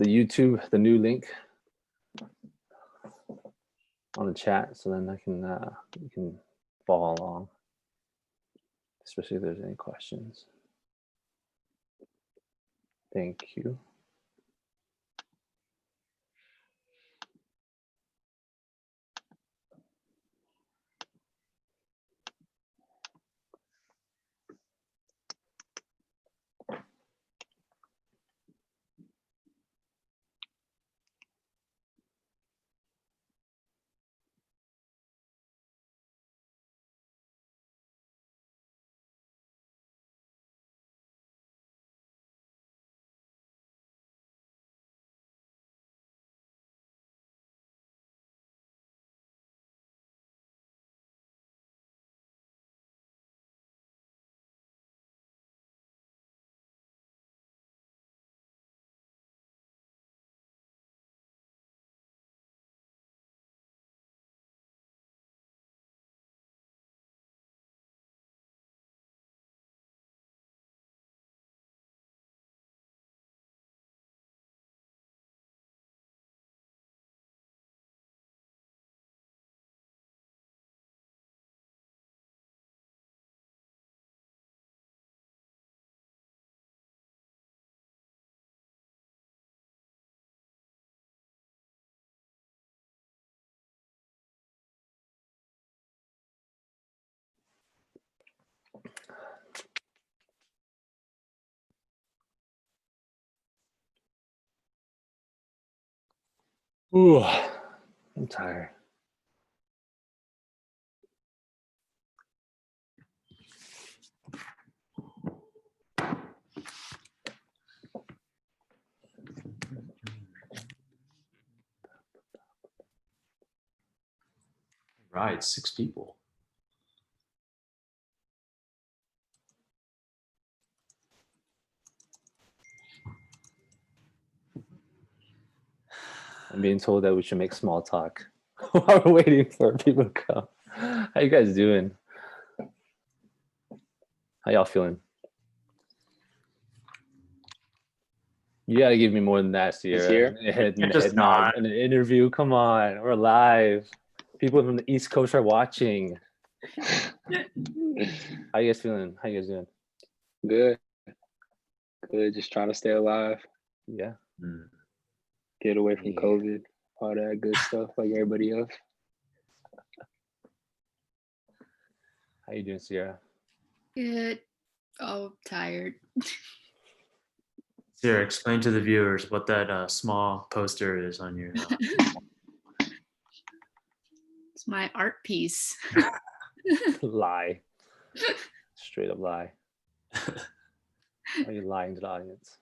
YouTube, the new link on the chat, so then you can follow along, especially if there's any questions. Thank you. Ooh, I'm tired. Right, 6 people. I'm being told that we should make small talk while we're waiting for people to come. How you guys doing? How y'all feeling? You gotta give me more than that, Sierra. Head nod in an interview. Come on, we're live. People from the East Coast are watching. How you guys feeling? How you guys doing? Good. Good. Just trying to stay alive. Yeah. Get away from COVID, all that good stuff like everybody else. How you doing, Sierra? Good. Oh, tired. Sierra, explain to the viewers what that small poster is on your. It's my art piece. Lie. Straight up lie. Are you lying to the audience?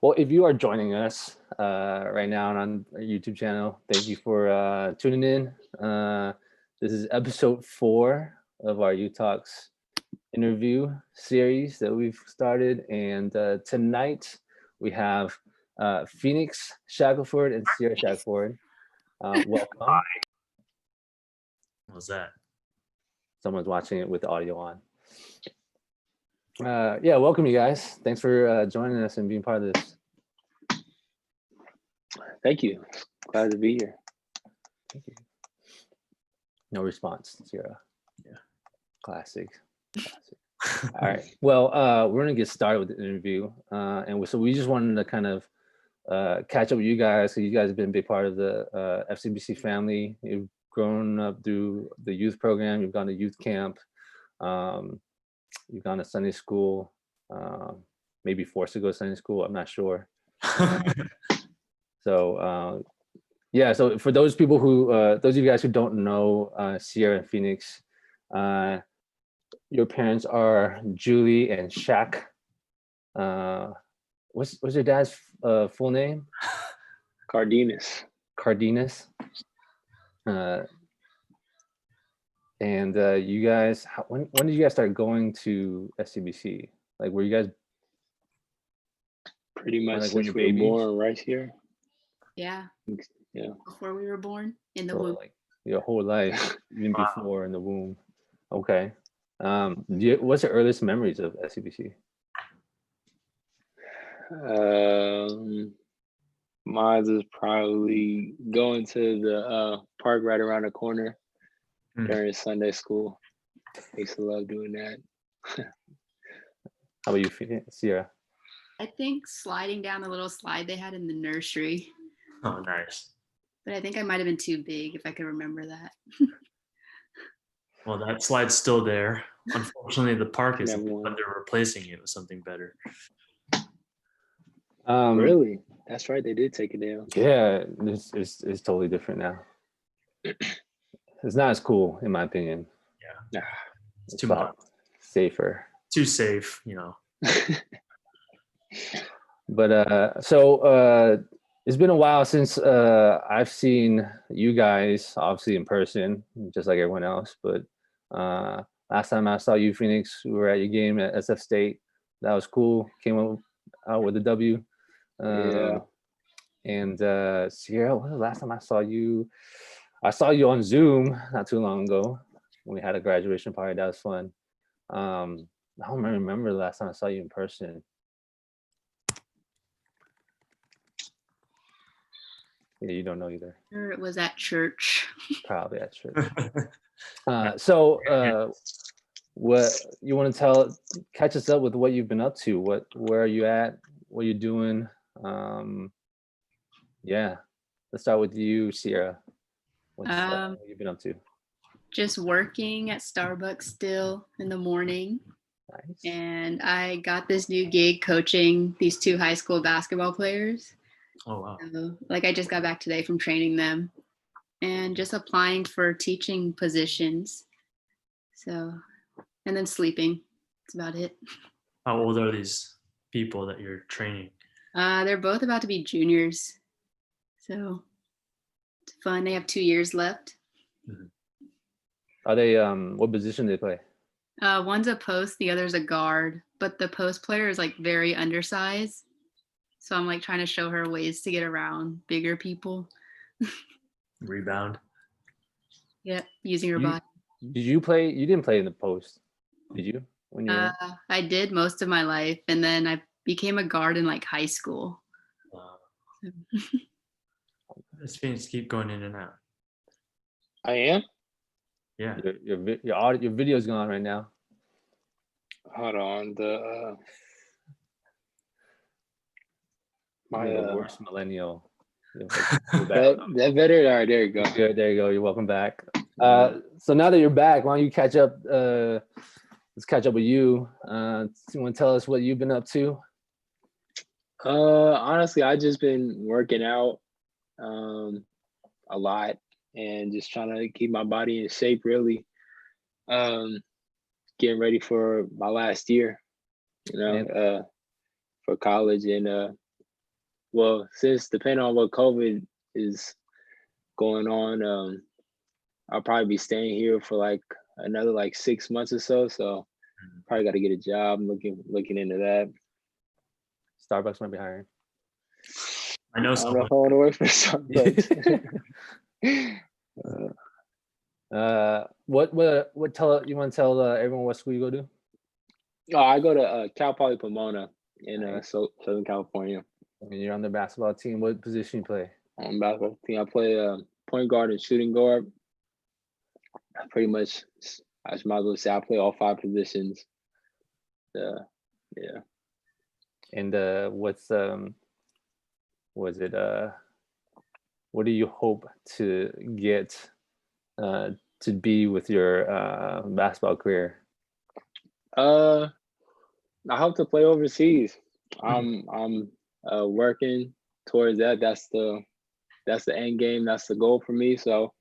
Well, if you are joining us right now on our YouTube channel, thank you for tuning in. This is episode 4 of our YouthTalks interview series that we've started. And tonight we have Phoenix Shackelford and Sierra Shackelford. Welcome. What was that? Someone's watching it with the audio on. Yeah, welcome you guys. Thanks for joining us and being part of this. Thank you. Glad to be here. Thank you. No response, Sierra. Yeah. Classic. All right. Well, we're gonna get started with the interview, and so we just wanted to kind of catch up with you guys. So you guys have been a big part of the FCBC family. You've grown up through the youth program. You've gone to youth camp. You've gone to Sunday school. Maybe forced to go to Sunday school. I'm not sure. So yeah. So for those people who, those of you guys who don't know Sierra and Phoenix, your parents are Julie and Shaq. What's your dad's full name? Cardenas. And you guys, when did you guys start going to SCBC? Like, were you guys pretty much like since we were born right here? Yeah. Yeah. Before we were born in the womb. Like your whole life, even before in the womb. Okay. What's your earliest memories of SCBC? Mine is probably going to the park right around the corner during Sunday school. I used to love doing that. How about you, Sierra? I think sliding down the little slide they had in the nursery, Oh, nice. but I think I might have been too big if I could remember that. Well, that slide's still there. Unfortunately, the park isn't, Never won. but they're replacing it with something better. Really? That's right. They did take it down. Yeah, it's totally different now. It's not as cool, in my opinion. Yeah, Nah. it's It's too a lot much. safer. Too safe, you know. But so it's been a while since I've seen you guys, obviously in person, just like everyone else. But last time I saw you, Phoenix, we were at your game at SF State. That was cool. Came out with a W. Yeah. And Sierra, when was the last time I saw you? I saw you on Zoom not too long ago when we had a graduation party. That was fun. I don't remember the last time I saw you in person. Yeah, you don't know either. Or it was at church. Probably at church. So what you want to catch us up with what you've been up to? Where are you at? What you're doing? Yeah, let's start with you, Sierra. What you've been up to? Just working at Starbucks still in the morning. Nice. And I got this new gig coaching these 2 high school basketball players. Oh, wow. So, like I just got back today from training them and just applying for teaching positions. So, and then sleeping. That's about it. How old are these people that you're training? They're both about to be juniors. So it's fun. They have 2 years left. Are they what position do they play? One's a post, the other's a guard, but the post player is like very undersized. So I'm like trying to show her ways to get around bigger people. Rebound. Yep, using her body. Did you play? You didn't play in the post, did you? When you were... I did most of my life, and then I became a guard in like high school. This Phoenix keep going in and out. I am? Yeah. Your video's gone right now. Hold on. You're the worst millennial. That better? All right, there you go. Good, there you go. You're welcome back. So now that you're back, why don't you catch up? Let's catch up with you. You want to tell us what you've been up to? Honestly, I just been working out a lot and just trying to keep my body in shape, really. Getting ready for my last year, for college. And well, since depending on what COVID is going on, I'll probably be staying here for like another 6 months or so. So probably got to get a job. Looking into that. Starbucks might be hiring. I know I don't know if I want to work for Starbucks. What you want to tell everyone what school you go to? Oh, I go to Cal Poly Pomona in Southern California. I mean, you're on the basketball team. What position you play? On the basketball team, I play point guard and shooting guard. Pretty much, I might as well say I play all 5 positions. Yeah. And what do you hope to get to be with your basketball career? I hope to play overseas. I'm working towards that. That's the end game. That's the goal for me. So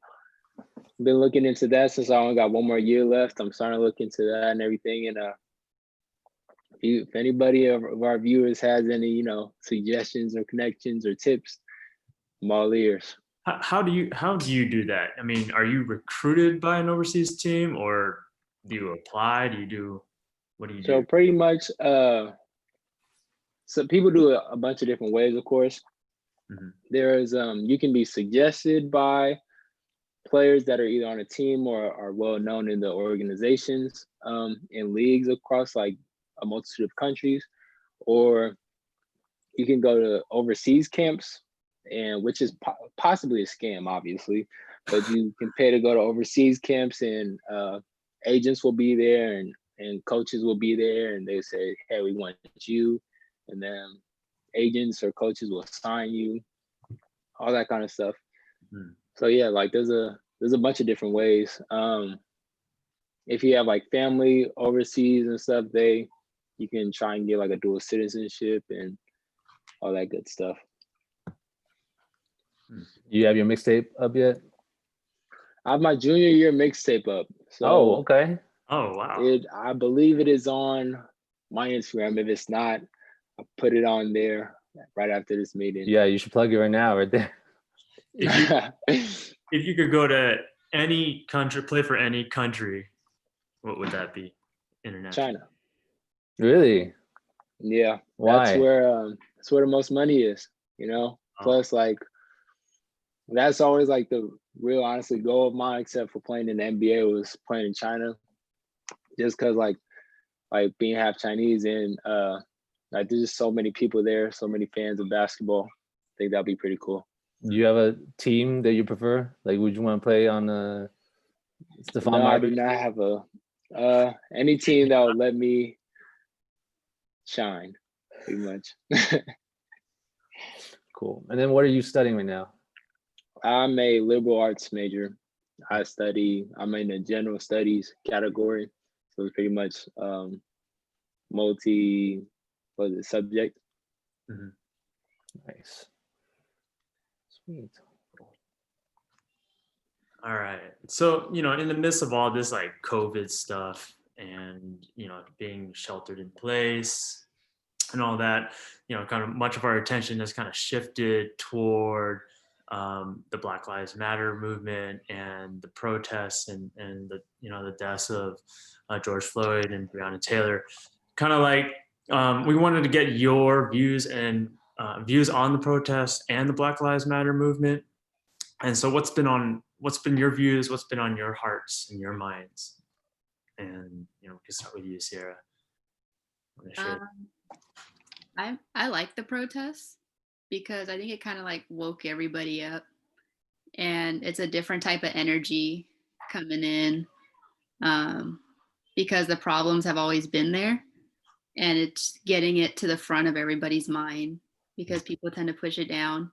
I've been looking into that since I only got 1 more year left. I'm starting to look into that and everything. And if anybody of our viewers has any, suggestions or connections or tips, I'm all ears. How do you do that? I mean, are you recruited by an overseas team, or do you apply? What do you do? So pretty much, so people do a bunch of different ways, of course. Mm-hmm. There's you can be suggested by players that are either on a team or are well known in the organizations in leagues across a multitude of countries, or you can go to overseas camps, and which is possibly a scam, obviously, but you can pay to go to overseas camps, and agents will be there, and coaches will be there, and they say, hey, we want you, and then agents or coaches will sign you, all that kind of stuff. So yeah, like there's a bunch of different ways. If you have like family overseas and stuff, you can try and get like a dual citizenship and all that good stuff. You have your mixtape up yet? I have my junior year mixtape up. So okay. Oh, wow. I believe it is on my Instagram. If it's not, I'll put it on there right after this meeting. Yeah, you should plug it right now, right there. If you could go to any country, play for any country, what would that be? International. China. Really? Yeah. Why? That's where the most money is, you know? Plus, like, that's always like the real, honestly, goal of mine, except for playing in the NBA, was playing in China. Just because, like being half Chinese, and like there's just so many people there, so many fans of basketball. I think that'd be pretty cool. Do you have a team that you prefer? Like, would you want to play on Stephon No, I Marbury? do not have any team that would let me shine, pretty much. Cool. And then what are you studying right now? I'm a liberal arts major. I'm in the general studies category. So it's pretty much subject. Mm-hmm. Nice. Sweet. All right. So, in the midst of all this like COVID stuff and, being sheltered in place and all that, kind of much of our attention has kind of shifted toward the Black Lives Matter movement and the protests and the, the deaths of George Floyd and Breonna Taylor. Kind of like we wanted to get your views and views on the protests and the Black Lives Matter movement. And so what's been your views? What's been on your hearts and your minds? And, we can start with you, Sierra. I like the protests because I think it kind of like woke everybody up, and it's a different type of energy coming in because the problems have always been there, and it's getting it to the front of everybody's mind because people tend to push it down.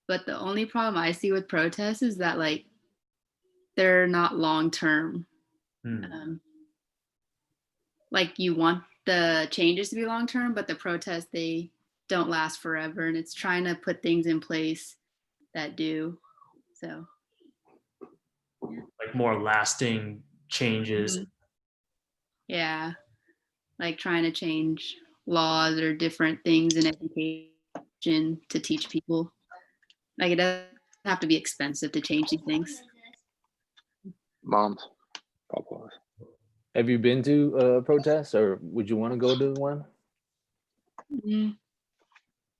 But the only problem I see with protests is that like they're not long term. Like you want the changes to be long term, but the protests, they don't last forever, and it's trying to put things in place that do. So like more lasting changes. Yeah, like trying to change laws or different things in education to teach people. Like it doesn't have to be expensive to change these things. Moms, papas. Have you been to protests, or would you want to go to one?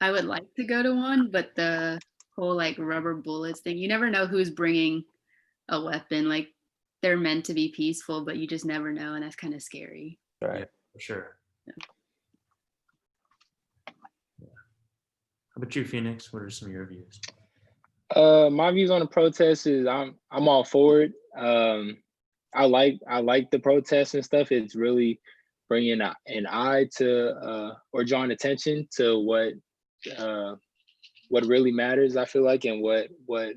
I would like to go to one, but the whole like rubber bullets thing, you never know who's bringing a weapon. Like they're meant to be peaceful, but you just never know, and that's kind of scary. Right. Yeah, for sure. Yeah. How about you, Phoenix? What are some of your views? My views on the protests is I'm all for it. I like the protests and stuff. It's really bringing an eye to or drawing attention to what really matters, I feel like, and what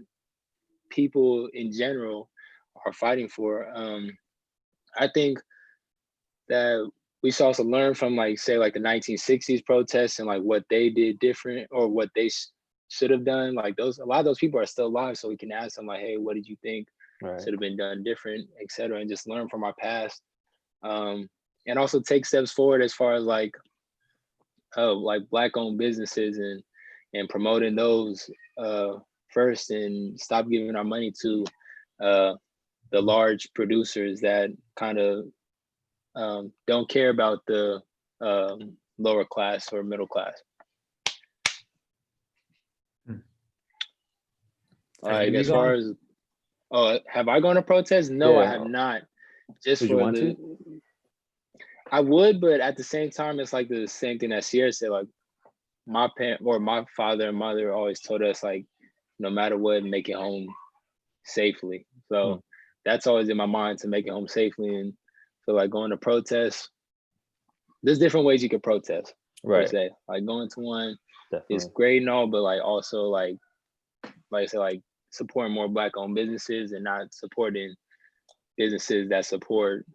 people in general are fighting for. I think that we should also learn from say the 1960s protests and like what they did different or what they should have done. Like a lot of those people are still alive, so we can ask them like, hey, what did you think should have been done different, etc., and just learn from our past. And also take steps forward as far as like Black-owned businesses and promoting those first, and stop giving our money to the large producers that kind of don't care about the lower class or middle class. Like as far as have I gone to protest? No, I have not. Just Would you want to? I would, but at the same time, it's like the same thing that Sierra said. Like my father and mother always told us like, no matter what, make it home safely. So that's always in my mind, to make it home safely. And so like going to protests, there's different ways you can protest. Per se, like going to one is great and all, but like also like I said, like supporting more Black-owned businesses and not supporting businesses that support,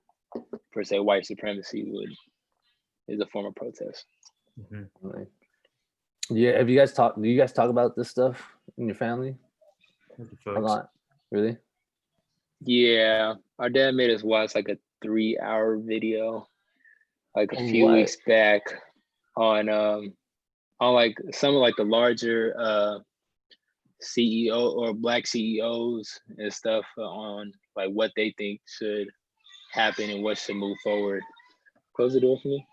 per se, white supremacy is a form of protest. Right. Yeah, do you guys talk about this stuff in your family? A lot, really? Yeah, our dad made us watch like a 3-hour video like a few weeks back on like some of like the larger CEO or Black CEOs and stuff on like what they think should happen and what should move forward. Close the door for me.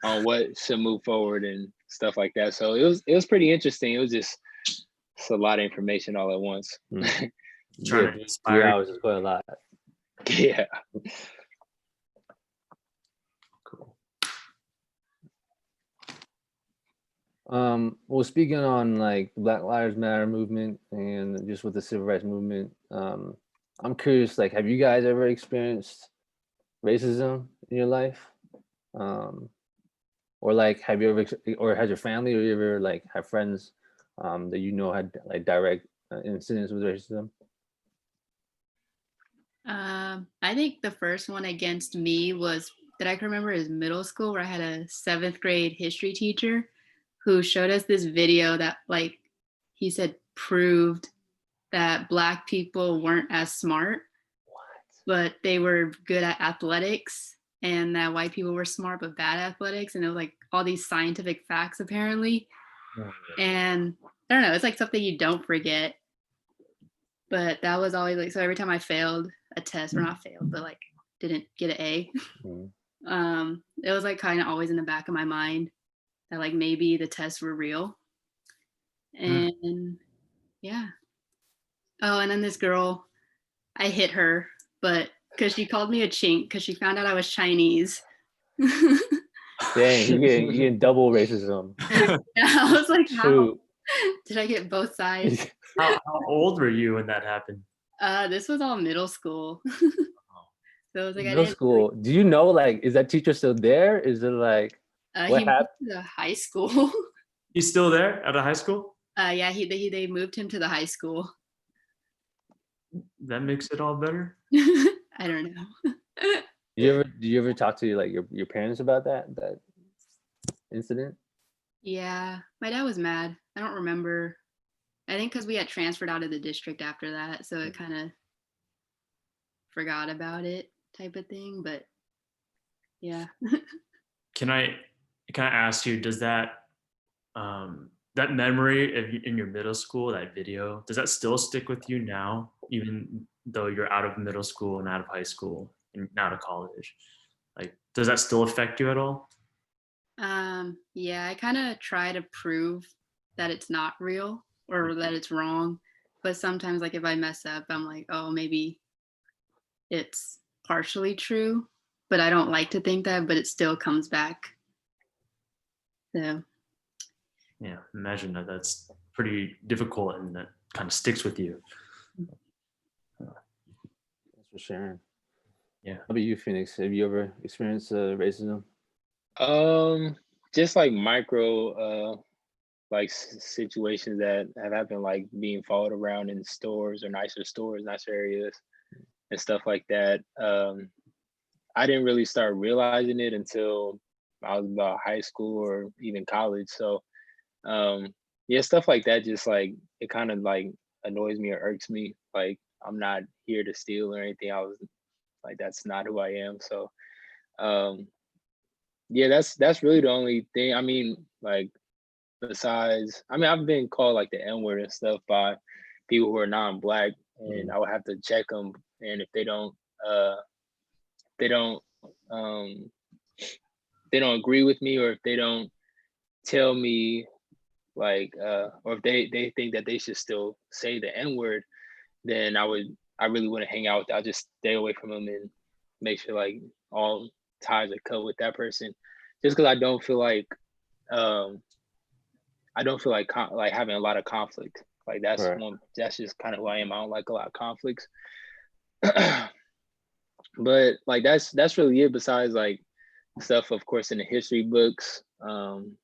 On what should move forward and stuff like that. So it was pretty interesting. It was just a lot of information all at once. Trying to inspire. 3 hours is quite a lot. Yeah. Cool. Well, speaking on like the Black Lives Matter movement and just with the civil rights movement, I'm curious, like, have you guys ever experienced racism in your life? Or like, have you ever, or has your family, or you ever like have friends that you know had like direct incidents with racism? I think the first one against me was that I can remember is middle school, where I had a 7th grade history teacher who showed us this video that, like, he said proved that Black people weren't as smart, but they were good at athletics, and that white people were smart but bad at athletics. And it was like all these scientific facts apparently. And I don't know, it's like something you don't forget. But that was always like, so every time I failed a test, or not failed, but like didn't get an A, it was like kind of always in the back of my mind that like maybe the tests were real. And yeah. Oh, and then this girl, I hit her, but because she called me a chink because she found out I was Chinese. Dang, you getting double racism. Yeah, I was like, how did I get both sides? How old were you when that happened? This was all middle school. So it was like middle school. Do you know, like, is that teacher still there? Is it like what he happened? moved to the high school. He's still there at a high school? Yeah, they moved him to the high school. That makes it all better. I don't know. Do you ever talk to like your parents about that incident? Yeah, my dad was mad. I don't remember. I think because we had transferred out of the district after that, so it kind of forgot about it, type of thing. But yeah. Can I ask you, does that that memory in your middle school, that video, does that still stick with you now, even though you're out of middle school and out of high school and out of college? Like, does that still affect you at all? Yeah, I kind of try to prove that it's not real or that it's wrong. But sometimes, like, if I mess up, I'm like, oh, maybe it's partially true. But I don't like to think that, but it still comes back. So. Yeah, imagine that's pretty difficult, and that kind of sticks with you. Thanks for sharing. Yeah. How about you, Phoenix? Have you ever experienced racism? Just like micro like situations that have happened, like being followed around in stores or nicer areas and stuff like that. I didn't really start realizing it until I was about high school or even college. So yeah, stuff like that, just like it kind of like annoys me or irks me. Like, I'm not here to steal or anything. I was like, that's not who I am. So yeah, that's really the only thing. I mean, like, besides, I mean, I've been called like the N-word and stuff by people who are non-Black, and I would have to check them, and if they don't they don't they don't agree with me, or if they don't tell me like or if they think that they should still say the N-word, then I really wouldn't hang out with them. I'll just stay away from them and make sure like all ties are cut with that person, just because I don't feel like I don't feel like like having a lot of conflict. Like that's Right. that's just kind of who I am. I don't like a lot of conflicts. But like that's really it, besides like stuff of course in the history books and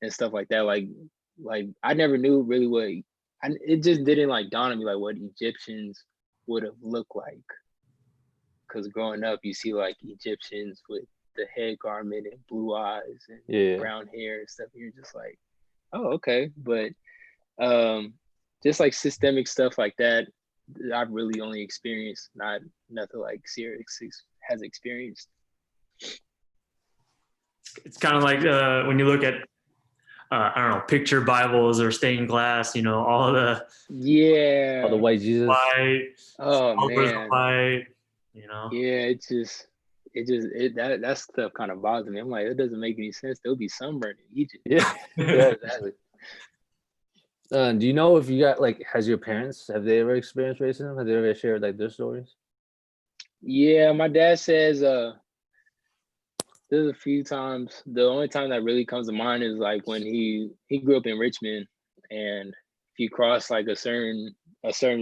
stuff like that. Like I never knew really what it just didn't like dawn on me like what Egyptians would have looked like, because growing up you see like Egyptians with the head garment and blue eyes and Yeah. brown hair and stuff, and you're just like, oh, okay. But just like systemic stuff like that, I've really only experienced, nothing like Sirius has experienced. It's kind of like when you look at I don't know, picture Bibles or stained glass, you know, all the Yeah. All the white Jesus. white, Oh colors of man. white, you know. Yeah, that stuff kind of bothers me. I'm like, it doesn't make any sense. There'll be sunburn in Egypt. Yeah. Yeah, exactly. Do you know if you got like, have they ever experienced racism? Have they ever shared like their stories? Yeah, my dad says there's a few times. The only time that really comes to mind is like when he grew up in Richmond, and if you cross like a certain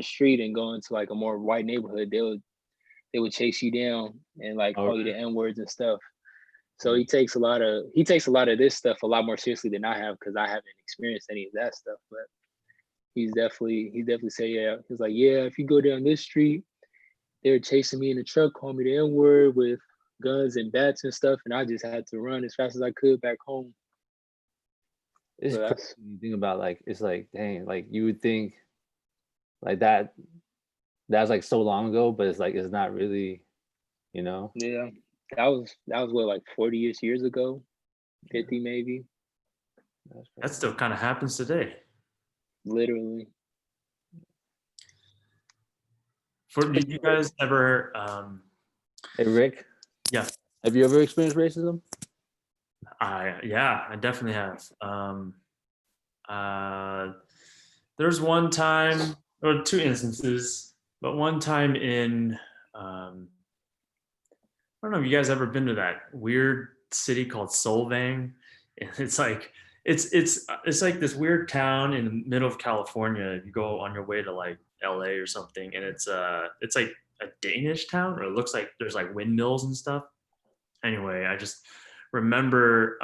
street and go into like a more white neighborhood, they would chase you down and like call you the N-words and stuff. So he takes a lot of this stuff a lot more seriously than I have, because I haven't experienced any of that stuff. But he definitely said, yeah. He's like, yeah, if you go down this street, they were chasing me in the truck, calling me the N-word with guns and bats and stuff, and I just had to run as fast as I could back home. It's crazy when you think about like, it's like, dang, like you would think like that's like so long ago, but it's like it's not really, you know. Yeah, that was what, like 40 years ago, 50 maybe. That still kind of happens today. Literally. Did you guys ever Hey Rick. Yeah. Have you ever experienced racism? Yeah, I definitely have. There's one time, or two instances, but one time in I don't know if you guys ever been to that weird city called Solvang. And it's like it's like this weird town in the middle of California. You go on your way to like LA or something, and it's like a Danish town, or it looks like there's like windmills and stuff. Anyway, I just remember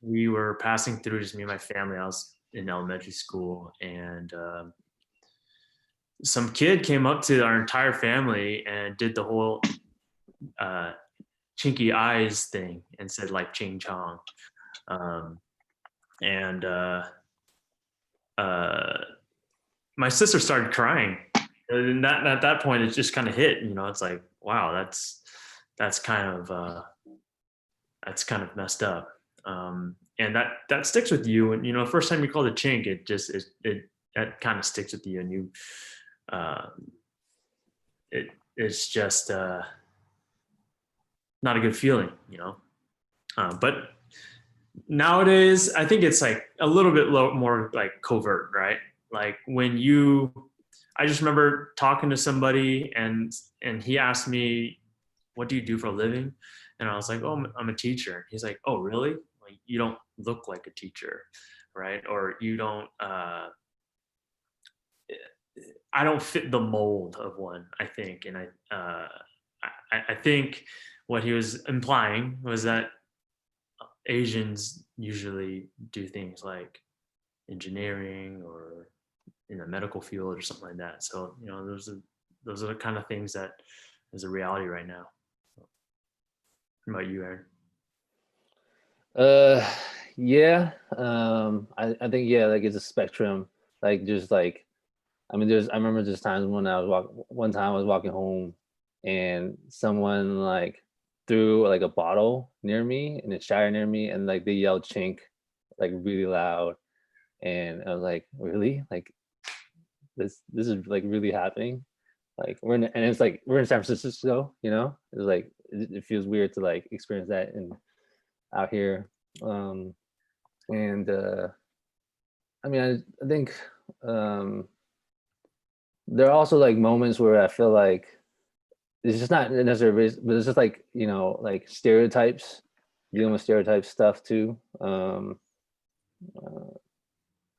we were passing through, just me and my family. I was in elementary school, and some kid came up to our entire family and did the whole chinky eyes thing and said like ching chong. And my sister started crying. And at that point, it just kind of hit, you know, it's like, wow, that's kind of messed up. And that sticks with you. And, you know, first time you call it chink, that kind of sticks with you, and you, it's just not a good feeling, you know. But nowadays, I think it's like a little bit more like covert, right? Like I just remember talking to somebody, and he asked me, "What do you do for a living?" And I was like, "Oh, I'm a teacher." He's like, "Oh, really? Like, you don't look like a teacher, right? Or you don't. I don't fit the mold of one, I think." And I think what he was implying was that Asians usually do things like engineering or in the medical field or something like that. So, you know, those are the kind of things that is a reality right now. What about you, Aaron? Yeah. I think, yeah, like it's a spectrum. Like just like, I mean, I remember there's times when one time I was walking home and someone like threw like a bottle near me in a shower near me, and like they yelled chink like really loud. And I was like, really? Like this is like really happening? Like and it's like we're in San Francisco, you know? It's like it feels weird to like experience that out here. And I mean, I think there are also like moments where I feel like it's just not necessarily, but it's just like, you know, like stereotypes, dealing with stereotype stuff too.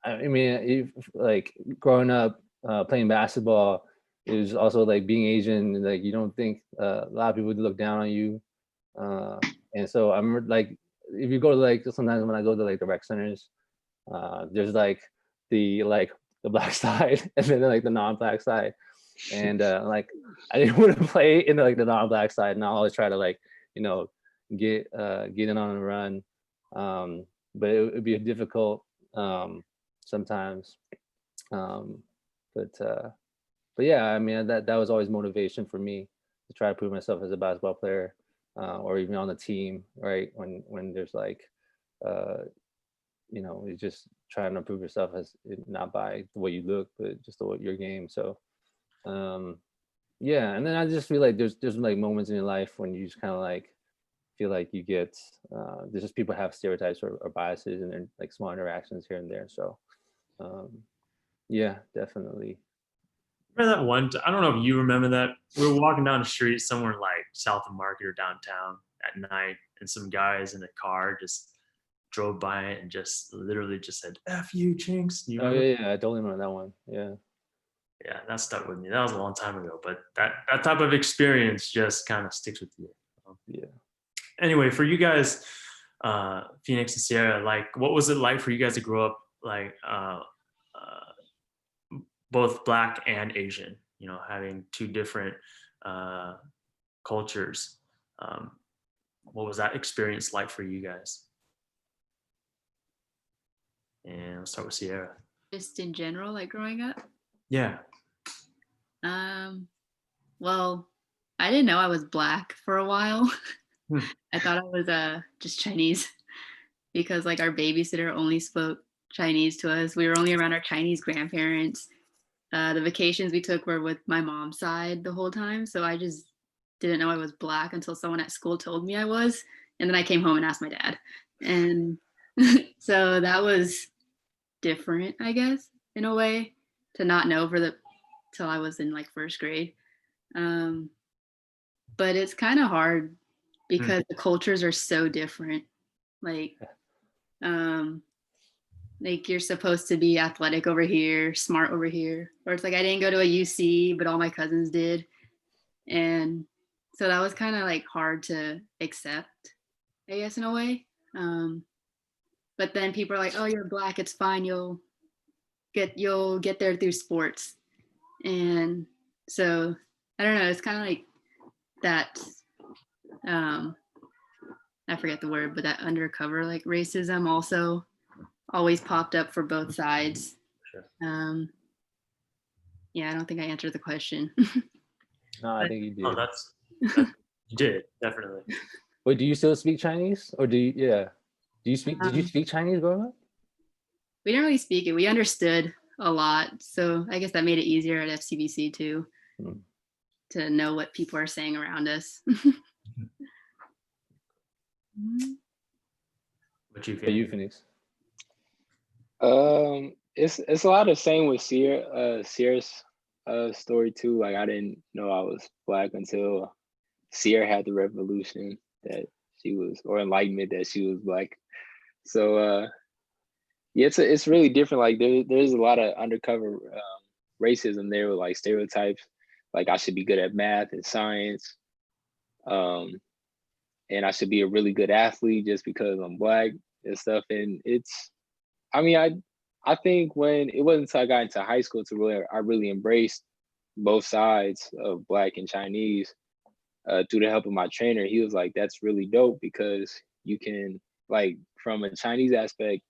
I mean, like growing up playing basketball is also like being Asian. Like you don't think a lot of people look down on you, and so I'm like, if you go to like sometimes when I go to like the rec centers, there's like the black side and then like the non-black side, and like I didn't want to play in like the non-black side, and I always try to like get in on a run, but it would be difficult sometimes, but yeah, I mean that was always motivation for me to try to prove myself as a basketball player, or even on the team, right? When there's like you just trying to prove yourself as not by the way you look, but just your game. So yeah, and then I just feel like there's like moments in your life when you just kind of like feel like you get there's just people have stereotypes or biases and like small interactions here and there. So yeah, definitely. Remember that I don't know if you remember that. We were walking down the street somewhere like South of Market or downtown at night, and some guys in a car just drove by it and just literally just said "F you, Chinks." You Oh remember? yeah, I totally remember that one. Yeah. Yeah, that stuck with me. That was a long time ago, but that type of experience just kind of sticks with you. Yeah. Anyway, for you guys, Phoenix and Sierra, like, what was it like for you guys to grow up like both Black and Asian? Having two different cultures. What was that experience like for you guys? And let's start with Sierra. Just in general, like growing up. Yeah. Well, I didn't know I was Black for a while. Hmm. I thought I was just Chinese because like our babysitter only spoke Chinese to us. We were only around our Chinese grandparents. The vacations we took were with my mom's side the whole time. So I just didn't know I was Black until someone at school told me I was. And then I came home and asked my dad. And so that was different, I guess, in a way, to not know till I was in like first grade. But it's kind of hard because the cultures are so different. Like you're supposed to be athletic over here, smart over here, or it's like I didn't go to a UC, but all my cousins did, and so that was kind of like hard to accept, I guess, in a way. But then people are like, "Oh, you're Black, it's fine. You'll get there through sports," and so I don't know. It's kind of like that. I forget the word, but that undercover like racism also always popped up for both sides. Sure. Yeah, I don't think I answered the question. No, I think you did. Oh, you did, definitely. Wait, do you still speak Chinese, or do you speak? Did you speak Chinese growing up? We didn't really speak it. We understood a lot, so I guess that made it easier at FCBC too, to know what people are saying around us. What you Phoenix? It's a lot of the same with Sierra's story too. Like I didn't know I was Black until Sierra had the revolution that she was, or enlightenment that she was Black. So yeah, it's really different. Like there's a lot of undercover racism there with like stereotypes. Like I should be good at math and science, and I should be a really good athlete just because I'm Black and stuff. And I think when it wasn't until I got into high school I really embraced both sides of Black and Chinese through the help of my trainer. He was like, "That's really dope because you can, like, from a Chinese aspect,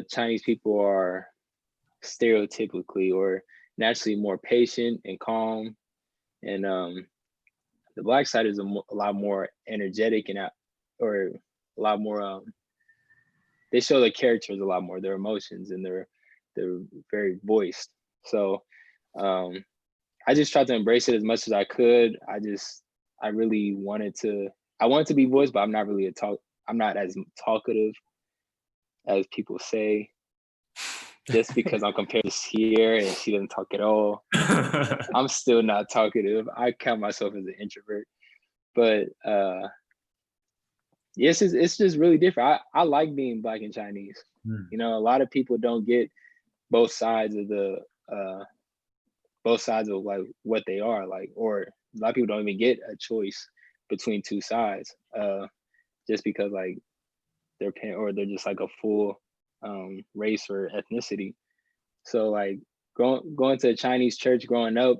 Chinese people are stereotypically or naturally more patient and calm, and the Black side is a lot more energetic or a lot more. They show their characters a lot more, their emotions, and they're very voiced. So I just tried to embrace it as much as I could. I really wanted to be voiced, but I'm not really I'm not as talkative as people say. Just because I'm compared to Sierra and she doesn't talk at all, I'm still not talkative. I count myself as an introvert, but yes, it's just really different. I like being Black and Chinese. You know, a lot of people don't get both sides of the both sides of like what they are like, or a lot of people don't even get a choice between two sides, just because like their parent or they're just like a full race or ethnicity. So like going to a Chinese church growing up,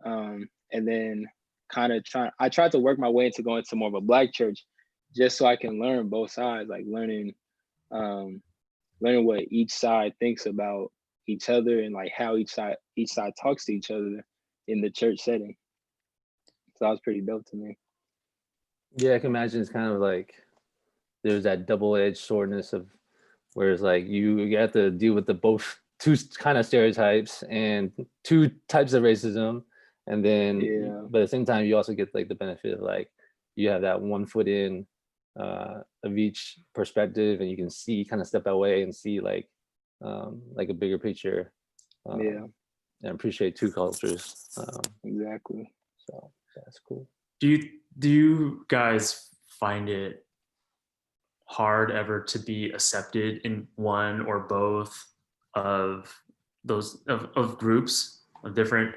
and then I tried to work my way into going to more of a Black church, just so I can learn both sides, like um, learning what each side thinks about each other and like how each side talks to each other in the church setting. So that was pretty dope to me. Yeah, I can imagine it's kind of like there's that double-edged swordness of whereas like you have to deal with the both two kind of stereotypes and two types of racism, and then but at the same time you also get like the benefit of like you have that one foot in of each perspective, and you can see kind of step away and see like a bigger picture, and appreciate two cultures. Exactly. So that's cool. Do you guys find it hard ever to be accepted in one or both of those of groups of different,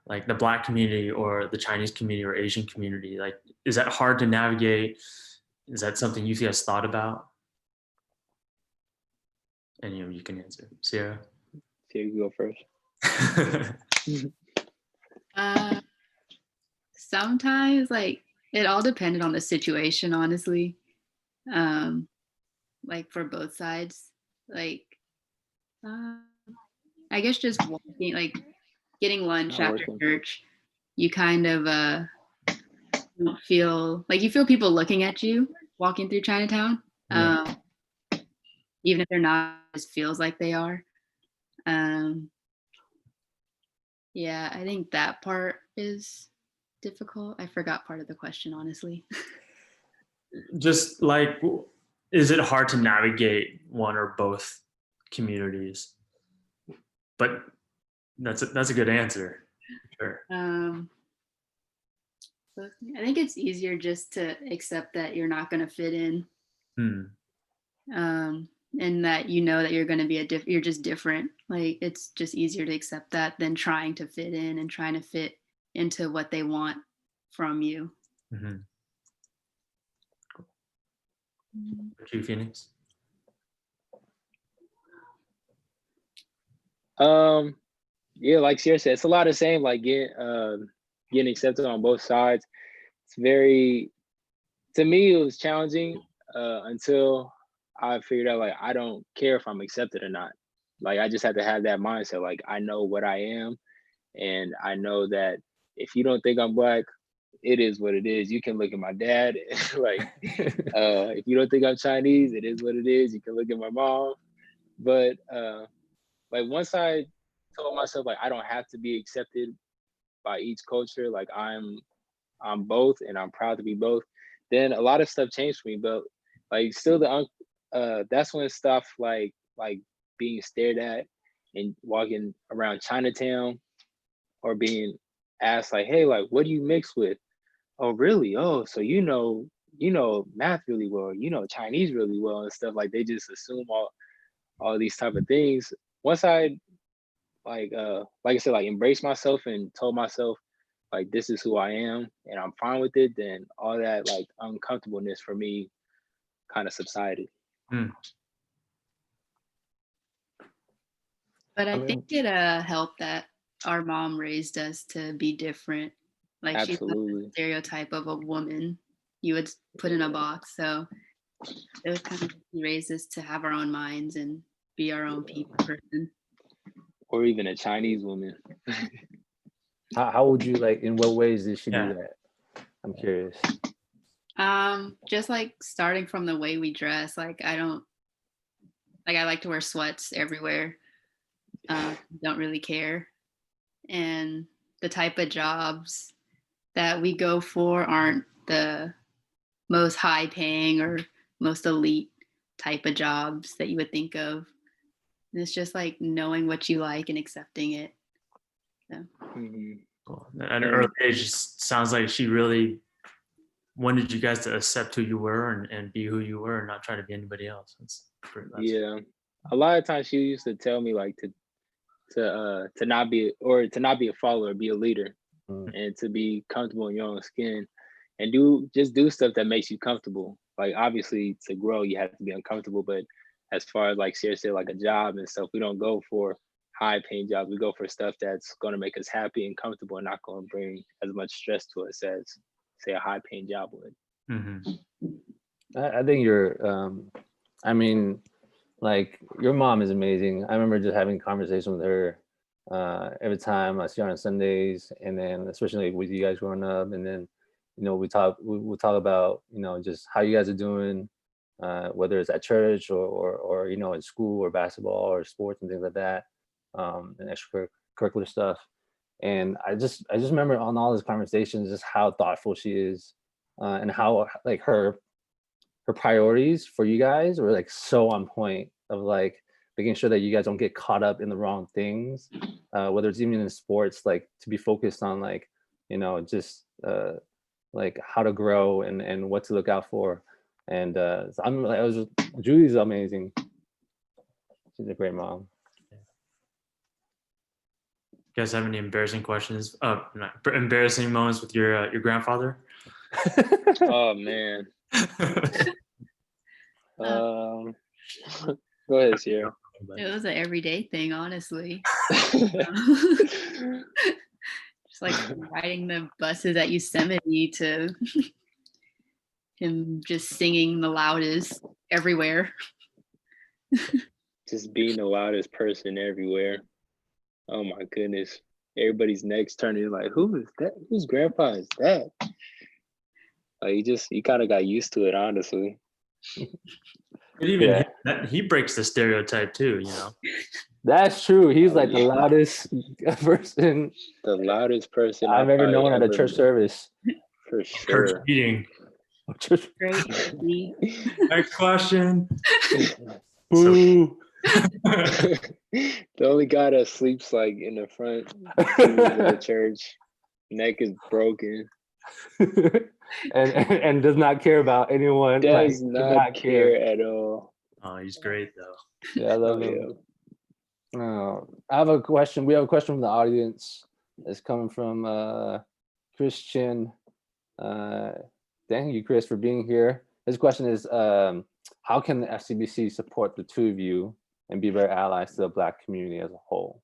like the Black community or the Chinese community or Asian community? Like, is that hard to navigate? Is that something you guys thought about? And you can answer. Sierra? Here you go first. Sometimes like it all depended on the situation, honestly. Like for both sides, like I guess just walking, like getting lunch after church, you kind of don't feel like you feel people looking at you walking through Chinatown, even if they're not. It just feels like they are. Yeah, I think that part is difficult. I forgot part of the question, honestly. Just like, is it hard to navigate one or both communities? But that's a good answer. Sure. I think it's easier just to accept that you're not going to fit in, and that you know that you're going to be you're just different. Like it's just easier to accept that than trying to fit in and trying to fit into what they want from you. What you, Phoenix? Yeah, like Sierra said, it's a lot of same, like getting accepted on both sides. It's very, to me, it was challenging until I figured out like I don't care if I'm accepted or not. Like I just had to have that mindset. Like I know what I am, and I know that if you don't think I'm Black, it is what it is. You can look at my dad, like if you don't think I'm Chinese, it is what it is. You can look at my mom, but like once I told myself like I don't have to be accepted by each culture, like I'm both and I'm proud to be both, then a lot of stuff changed for me. But like still that's when stuff like being stared at and walking around Chinatown, or being asked like, hey, like what do you mix with? Oh really? Oh, so you know math really well, you know Chinese really well and stuff. Like they just assume all these type of things. Once I like I said, like embraced myself and told myself like this is who I am and I'm fine with it, then all that like uncomfortableness for me kind of subsided. But I think it helped that our mom raised us to be different. Like she's not the stereotype of a woman you would put in a box. So it was kind of, she raised us to have our own minds and be our own person. Or even a Chinese woman. How would you like? In what ways did she do that? I'm curious. Just like starting from the way we dress. Like I like to wear sweats everywhere. Don't really care, and the type of jobs that we go for aren't the most high paying or most elite type of jobs that you would think of. And it's just like knowing what you like and accepting it. So. Cool. At an early age, sounds like she really when did you guys accept who you were and be who you were and not try to be anybody else? That's Yeah, a lot of times she used to tell me like to not be a follower, be a leader, and to be comfortable in your own skin, and do stuff that makes you comfortable. Like obviously to grow, you have to be uncomfortable, but as far as like Sarah said, like a job and stuff, we don't go for high paying jobs. We go for stuff that's going to make us happy and comfortable and not going to bring as much stress to us as say a high paying job would. I think I mean, like your mom is amazing. I remember just having a conversation with her every time I see her on Sundays, and then especially with you guys growing up, and then we'll talk about just how you guys are doing, whether it's at church or in school or basketball or sports and things like that, and extracurricular stuff. And I just remember on all those conversations just how thoughtful she is, and how like her priorities for you guys were like so on point of like making sure that you guys don't get caught up in the wrong things, whether it's even in sports, like to be focused on like just like how to grow and what to look out for. And so Julie's amazing. She's a great mom. You guys have any embarrassing embarrassing moments with your grandfather? Oh man. Go ahead, Sierra. It was an everyday thing, honestly. Just like riding the buses at Yosemite to him just singing the loudest everywhere. Just being the loudest person everywhere. Oh my goodness. Everybody's necks turning like, who is that? Whose grandpa is that? Like you kind of got used to it, honestly. He breaks the stereotype too, That's true. He's like the loudest person. The loudest person I've ever known at a church service. For sure. Church meeting. Great. Next question. Boo. The only guy that sleeps like in the front of the church, neck is broken. and does not care about anyone. Does not care at all. Oh, he's great though. Yeah, I love him. I have a question. We have a question from the audience. It's coming from Christian. Thank you, Chris, for being here. His question is, how can the FCBC support the two of you and be better allies to the Black community as a whole?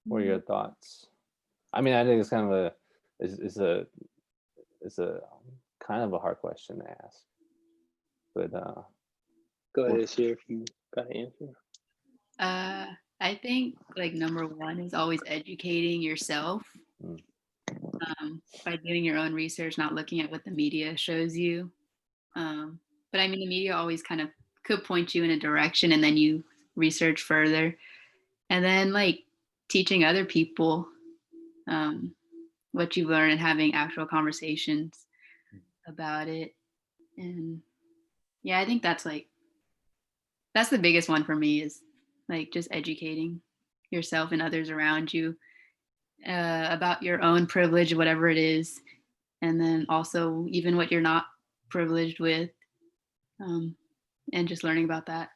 What are your thoughts? I mean, I think it's kind of it's a kind of a hard question to ask, but go ahead, share if you got an answer. I think like number one is always educating yourself by doing your own research, not looking at what the media shows you. But I mean, the media always kind of could point you in a direction, and then you research further, and then like teaching other people what you've learned and having actual conversations about it. And yeah, I think that's the biggest one for me, is like just educating yourself and others around you about your own privilege, whatever it is, and then also even what you're not privileged with, and just learning about that.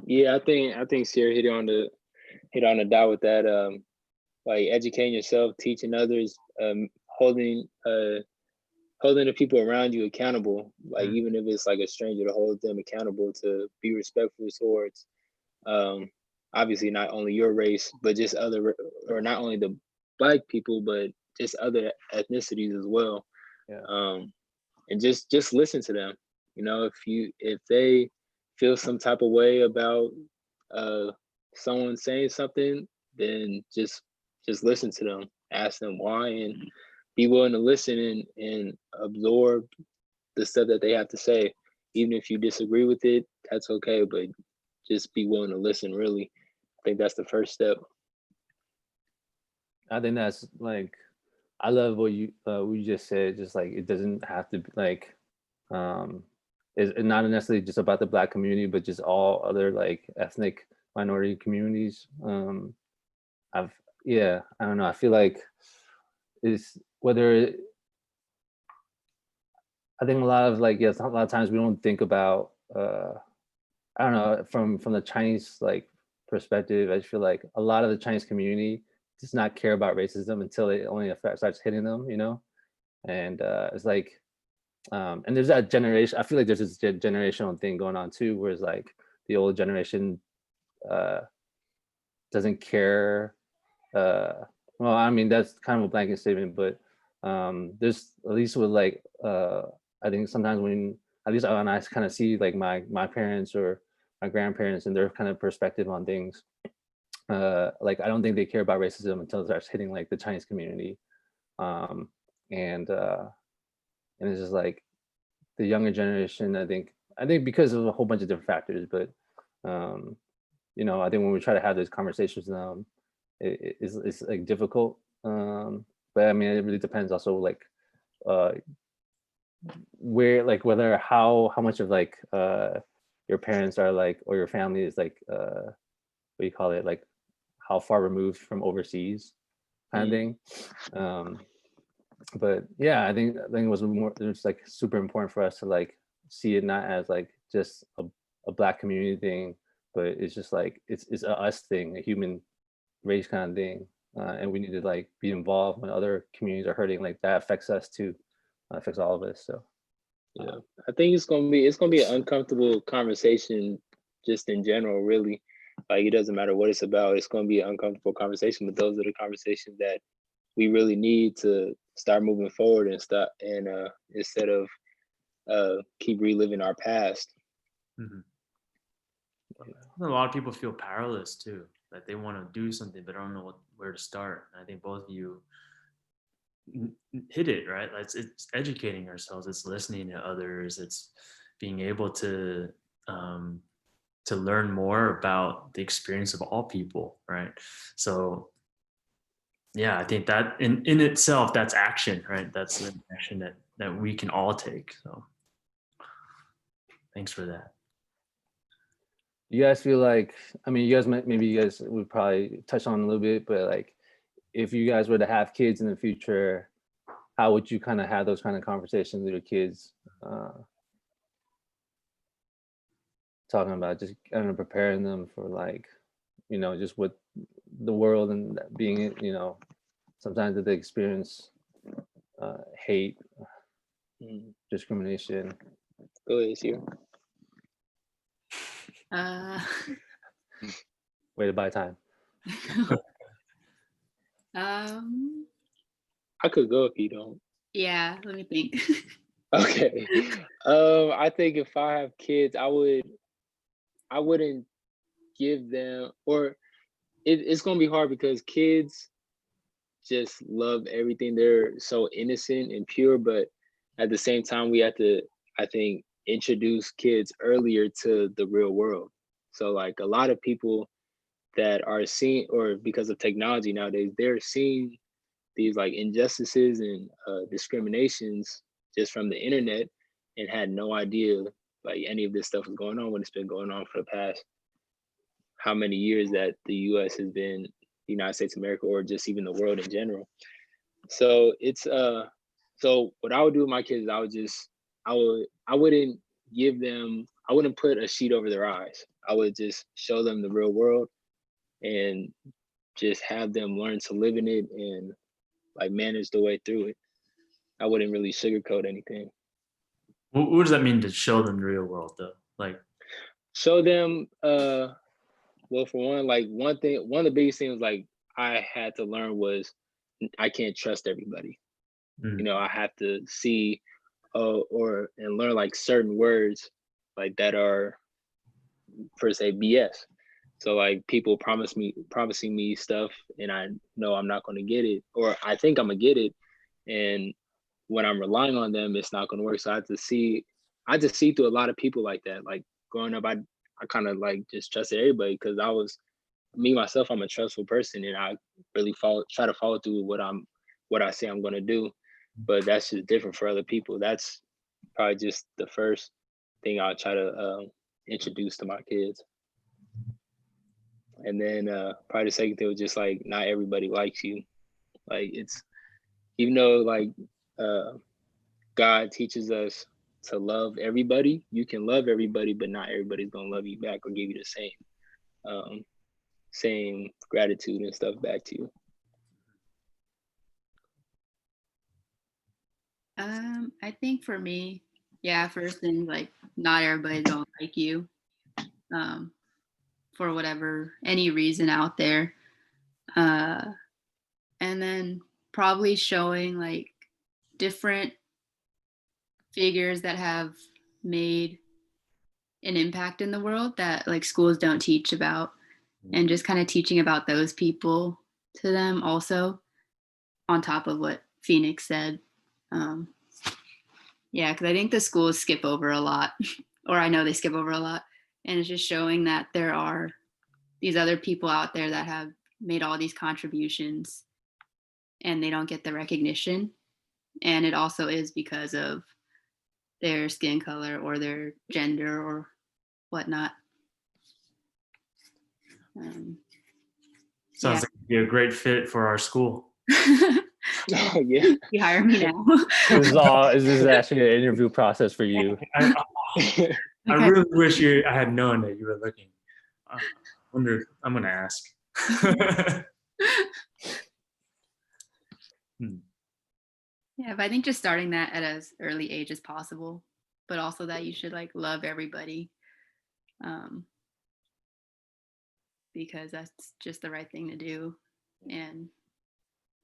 Yeah, I think Sierra hit on the dot with that. Like educating yourself, teaching others, holding the people around you accountable. Like even if it's like a stranger, to hold them accountable, to be respectful towards, obviously not only your race, but just not only the Black people, but just other ethnicities as well. Yeah. And just listen to them. If they feel some type of way about someone saying something, then just listen to them, ask them why, and be willing to listen and absorb the stuff that they have to say. Even if you disagree with it, that's okay, but just be willing to listen, really. I think that's the first step. I think that's like, I love what you just said. Just like, it doesn't have to be like, it's not necessarily just about the Black community, but just all other like ethnic minority communities. I don't know. I feel like it's I think a lot of like, yes, a lot of times we don't think about, I don't know, from the Chinese like perspective, I just feel like a lot of the Chinese community does not care about racism until it only starts hitting them, you know? And it's like, and there's that generation, I feel like there's this generational thing going on too, where it's like the old generation uh, doesn't care. Well, I mean, that's kind of a blanket statement, but there's at least with like, I think sometimes when, at least when I kind of see like my parents or my grandparents and their kind of perspective on things, like I don't think they care about racism until it starts hitting like the Chinese community, um, and and it's just like the younger generation. I think because of a whole bunch of different factors, but um, you know, I think when we try to have those conversations, it's like difficult. But I mean, it really depends also like uh, where like whether how much of like your parents are like or your family is like what do you call it, like how far removed from overseas kind of thing. But yeah, I think it was like super important for us to like see it not as like just a black community thing, but it's just like it's a us thing, a human race kind of thing. And we need to like be involved when other communities are hurting, like that affects us too, affects all of us. So Yeah, I think it's gonna be an uncomfortable conversation, just in general. Really, like it doesn't matter what it's about. It's gonna be an uncomfortable conversation, but those are the conversations that we really need to start moving forward and start and instead of keep reliving our past. Mhm. A lot of people feel powerless too, that they want to do something but don't know where to start. I think both of you hit it right. It's educating ourselves, it's listening to others, it's being able to learn more about the experience of all people, right? So yeah, I think that in itself, that's action, right? That's an action that we can all take. So thanks for that. you guys feel like, I mean, you guys maybe you guys would probably touch on a little bit, but like if you guys were to have kids in the future, how would you kind of have those kind of conversations with your kids? Talking about just kind of preparing them for like, you know, just what the world and being, you know, sometimes that they experience hate, discrimination. Go ahead, here. Uh, Way to buy time. I could go if you don't. yeah, let me think. Okay. I think if I have kids, I wouldn't give them, or it's gonna be hard because kids just love everything. They're so innocent and pure, but at the same time, we have to, I think, introduce kids earlier to the real world. So like a lot of people that are seeing, or because of technology nowadays, they're seeing these like injustices and discriminations just from the internet and had no idea like any of this stuff was going on when it's been going on for the past how many years that the US has been the United States of America, or just even the world in general. So it's so what I would do with my kids, I wouldn't give them, I wouldn't put a sheet over their eyes. I would just show them the real world and just have them learn to live in it and like manage the way through it. I wouldn't really sugarcoat anything. What does that mean to show them the real world though? Like Show them well, for one, like one of the biggest things like I had to learn was I can't trust everybody. You know, I have to see or and learn like certain words like that are per se BS. So like people promising me stuff and I know I'm not gonna get it, or I think I'm gonna get it, and when I'm relying on them, it's not gonna work. So I just see through a lot of people like that. Like growing up, I kind of like just trusted everybody because I was me myself. I'm a trustful person, and I really try to follow through with what I say I'm gonna do. But that's just different for other people. That's probably just the first thing I'll try to introduce to my kids. And then probably the second thing was just like not everybody likes you. Like it's even though like God teaches us to love everybody, you can love everybody, but not everybody's gonna love you back or give you the same gratitude and stuff back to you. I think for me, yeah, first thing, like not everybody's gonna like you, for whatever any reason out there. And then probably showing like different figures that have made an impact in the world that like schools don't teach about, and just kind of teaching about those people to them also, on top of what Phoenix said. Yeah, because I think the schools skip over a lot, or I know they skip over a lot, and it's just showing that there are these other people out there that have made all these contributions and they don't get the recognition. And it also is because of their skin color or their gender or whatnot. Sounds like you'd be a great fit for our school. Oh yeah. You hire me now. This is actually an interview process for you. I really wish I had known that you were looking. I wonder. I'm gonna ask. Yeah, but I think just starting that at as early age as possible, but also that you should like love everybody, because that's just the right thing to do, and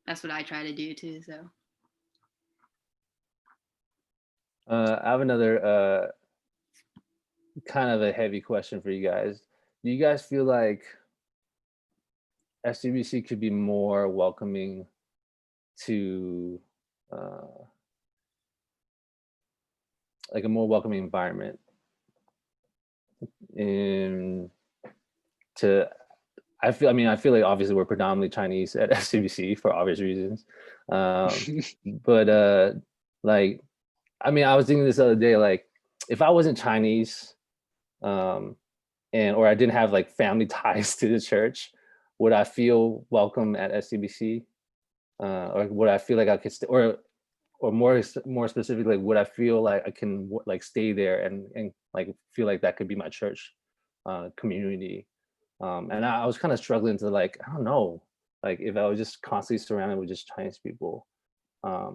that's what I try to do too. So I have another kind of a heavy question for you guys. Do you guys feel like SCBC could be more welcoming to like a more welcoming environment I feel like obviously we're predominantly Chinese at SCBC for obvious reasons. But like, I was thinking this other day, like if I wasn't Chinese, or I didn't have like family ties to the church, would I feel welcome at SCBC? Or would I feel like I could or more specifically, would I feel like I can like stay there and like feel like that could be my church community? And I was kind of struggling to like, I don't know, like if I was just constantly surrounded with just Chinese people, I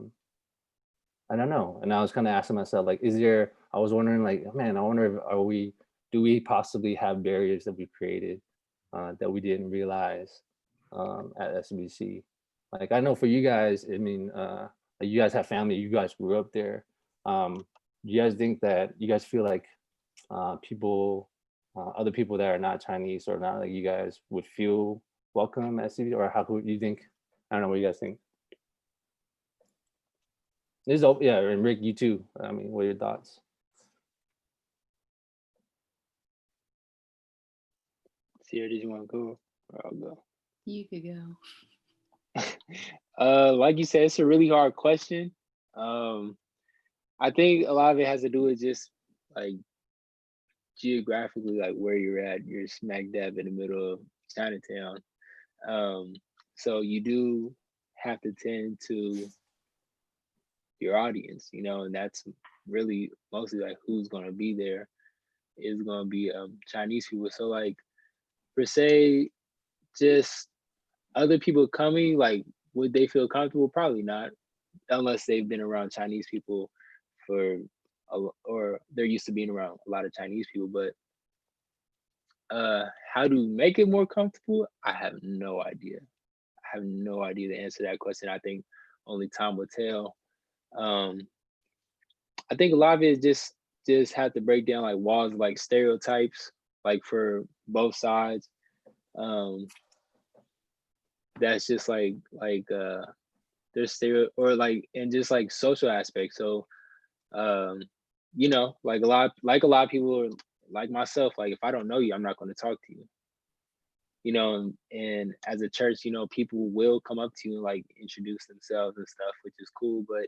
don't know. And I was kind of asking myself, like, I was wondering like, man, I wonder if do we possibly have barriers that we've created that we didn't realize at SBC? Like, I know for you guys, like you guys have family, you guys grew up there. Do you guys think that you guys feel like other people that are not Chinese or not like you guys would feel welcome at SCBC, or how could you think? I don't know what you guys think. Yeah, and Rick, you too. What are your thoughts? Sierra, did you want to go? Or I'll go. you could go. Like you said, it's a really hard question. I think a lot of it has to do with just like geographically, like where you're at. You're smack dab in the middle of Chinatown. So you do have to tend to your audience, and that's really mostly like who's gonna be there is gonna be Chinese people. So like per se, just other people coming, like would they feel comfortable? Probably not, unless they've been around Chinese people or they're used to being around a lot of Chinese people. But how to make it more comfortable, I have no idea. I have no idea the answer to that question. I think only time will tell. I think a lot of it is just have to break down like walls, like stereotypes, like for both sides. That's just like there's or like and just like social aspects. So like a lot of people are like myself, like if I don't know you, I'm not going to talk to you. And as a church, people will come up to you and like introduce themselves and stuff, which is cool. But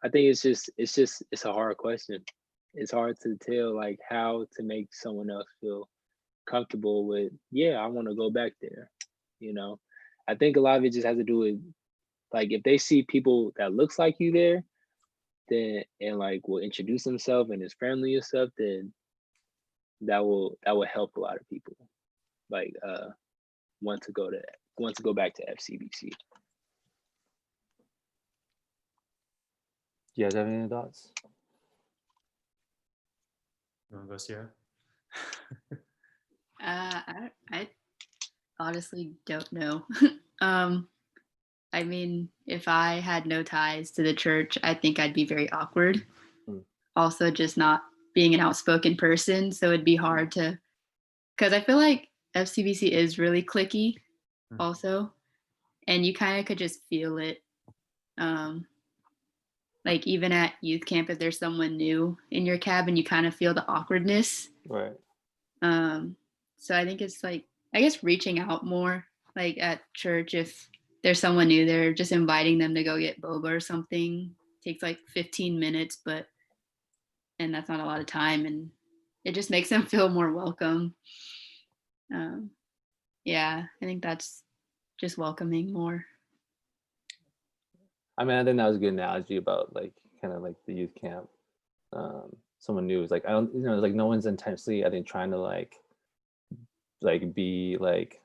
I think it's a hard question. It's hard to tell like how to make someone else feel comfortable with, yeah, I want to go back there. You know, I think a lot of it just has to do with, like, if they see people that looks like you there, then, and like will introduce themselves and is friendly and stuff, then that will help a lot of people, like want to go back to FCBC. Do you guys have any thoughts? You want to go, Sierra? I honestly don't know. I mean, if I had no ties to the church, I think I'd be very awkward. Also, just not being an outspoken person, so it'd be hard to, because I feel like FCBC is really cliquey also, and you kind of could just feel it. Like even at youth camp, if there's someone new in your cabin, you kind of feel the awkwardness. Right. So I think it's like, I guess, reaching out more, like at church, if there's someone new there, just inviting them to go get boba or something. Takes like 15 minutes, and that's not a lot of time, and it just makes them feel more welcome. Yeah, I think that's just welcoming more. I mean, I think that was a good analogy about like kind of like the youth camp. Someone new is like, I don't, like no one's intentionally, I think, trying to like be like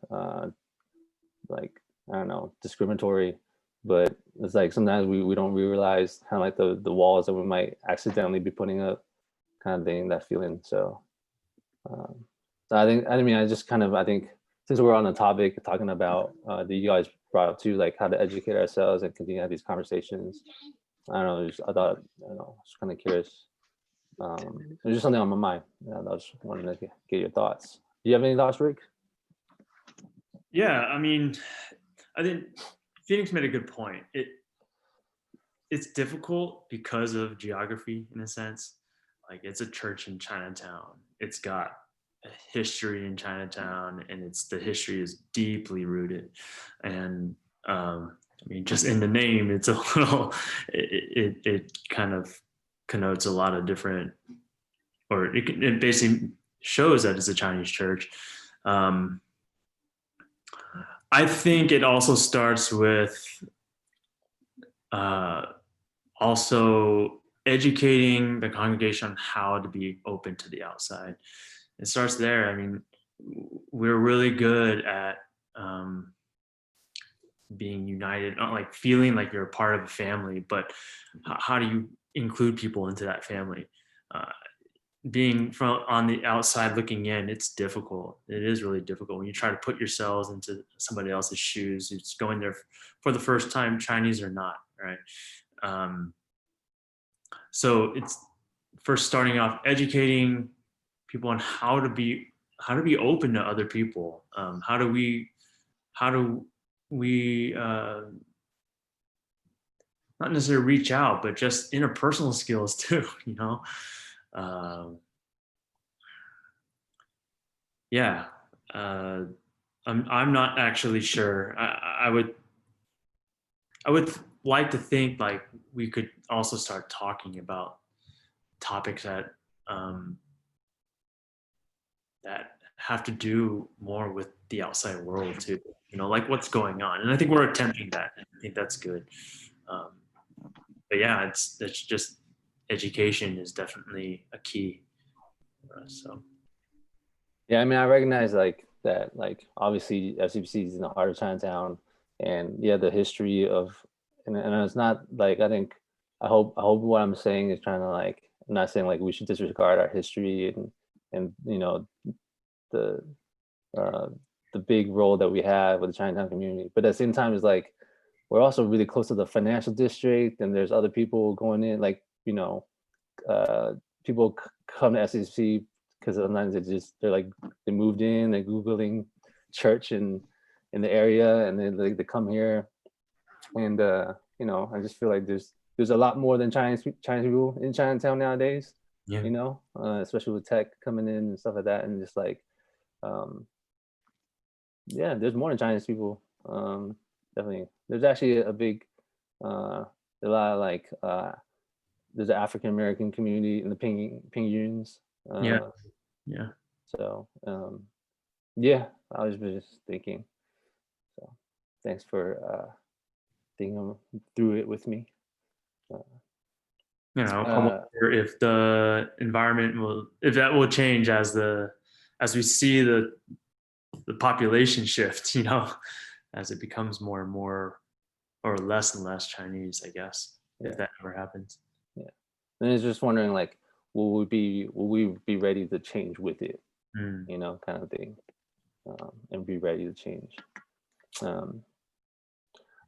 I don't know, discriminatory, but it's like sometimes we don't realize kind of like the walls that we might accidentally be putting up, kind of thing, that feeling. So, so I think since we're on the topic talking about that you guys brought up too, like how to educate ourselves and continue to have these conversations. I don't know, I thought, I don't know, I was kind of curious. There's just something on my mind. I was wanting to get your thoughts. Do you have any thoughts, Rick? Yeah, I mean, I think Phoenix made a good point. It's difficult because of geography, in a sense. Like, it's a church in Chinatown. It's got a history in Chinatown, and the history is deeply rooted. And I mean, just in the name, it's a little. It kind of connotes a lot of different, or it basically shows that it's a Chinese church. I think it also starts with also educating the congregation on how to be open to the outside. It starts there. I mean, we're really good at being united, not like feeling like you're a part of a family, but how do you include people into that family? Being from on the outside looking in, it's difficult. It is really difficult when you try to put yourselves into somebody else's shoes who's going there for the first time, Chinese or not, right? So it's first starting off educating people on how to be open to other people. How do we not necessarily reach out, but just interpersonal skills too, yeah. I'm not actually sure. I would like to think like we could also start talking about topics that that have to do more with the outside world too, like what's going on. And I think we're attempting that. And I think that's good. But yeah, it's just education is definitely a key for us. So yeah, I mean, I recognize like that, like obviously FCBC is in the heart of Chinatown, and yeah, the history of, and it's not like, I hope what I'm saying is trying to like, I'm not saying like we should disregard our history and the big role that we have with the Chinatown community, but at the same time, it's like we're also really close to the financial district, and there's other people going in, like people come to SCC because sometimes they're like, they moved in, they're Googling church in the area, and then they come here, and I just feel like there's a lot more than Chinese people in Chinatown nowadays. yeah. Especially with tech coming in and stuff like that, and just like yeah, there's more than Chinese people. Definitely, there's actually a big a lot of like there's an African American community in the Pingyuns. Yeah. So Yeah, I was just thinking. So thanks for thinking through it with me. I Uh, wonder if the environment if that will change as we see the population shift, as it becomes more and more or less and less Chinese, I guess, Yeah. if that ever happens. Yeah. And it's just wondering, like, will we be ready to change with it, kind of thing, and be ready to change. All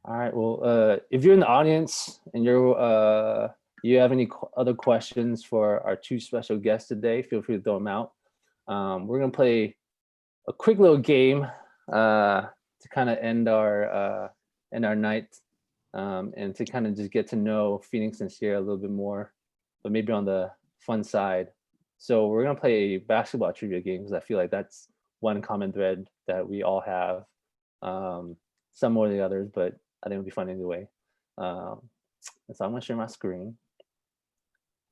right. Well, if you're in the audience and you have any other questions for our two special guests today, feel free to throw them out. We're gonna play a quick little game to kind of end our night, and to kind of just get to know Phoenix and Sierra a little bit more, but maybe on the fun side. So we're gonna play a basketball trivia game because I feel like that's one common thread that we all have. Some more than the others, but I think it'll be fun anyway. And so I'm gonna share my screen,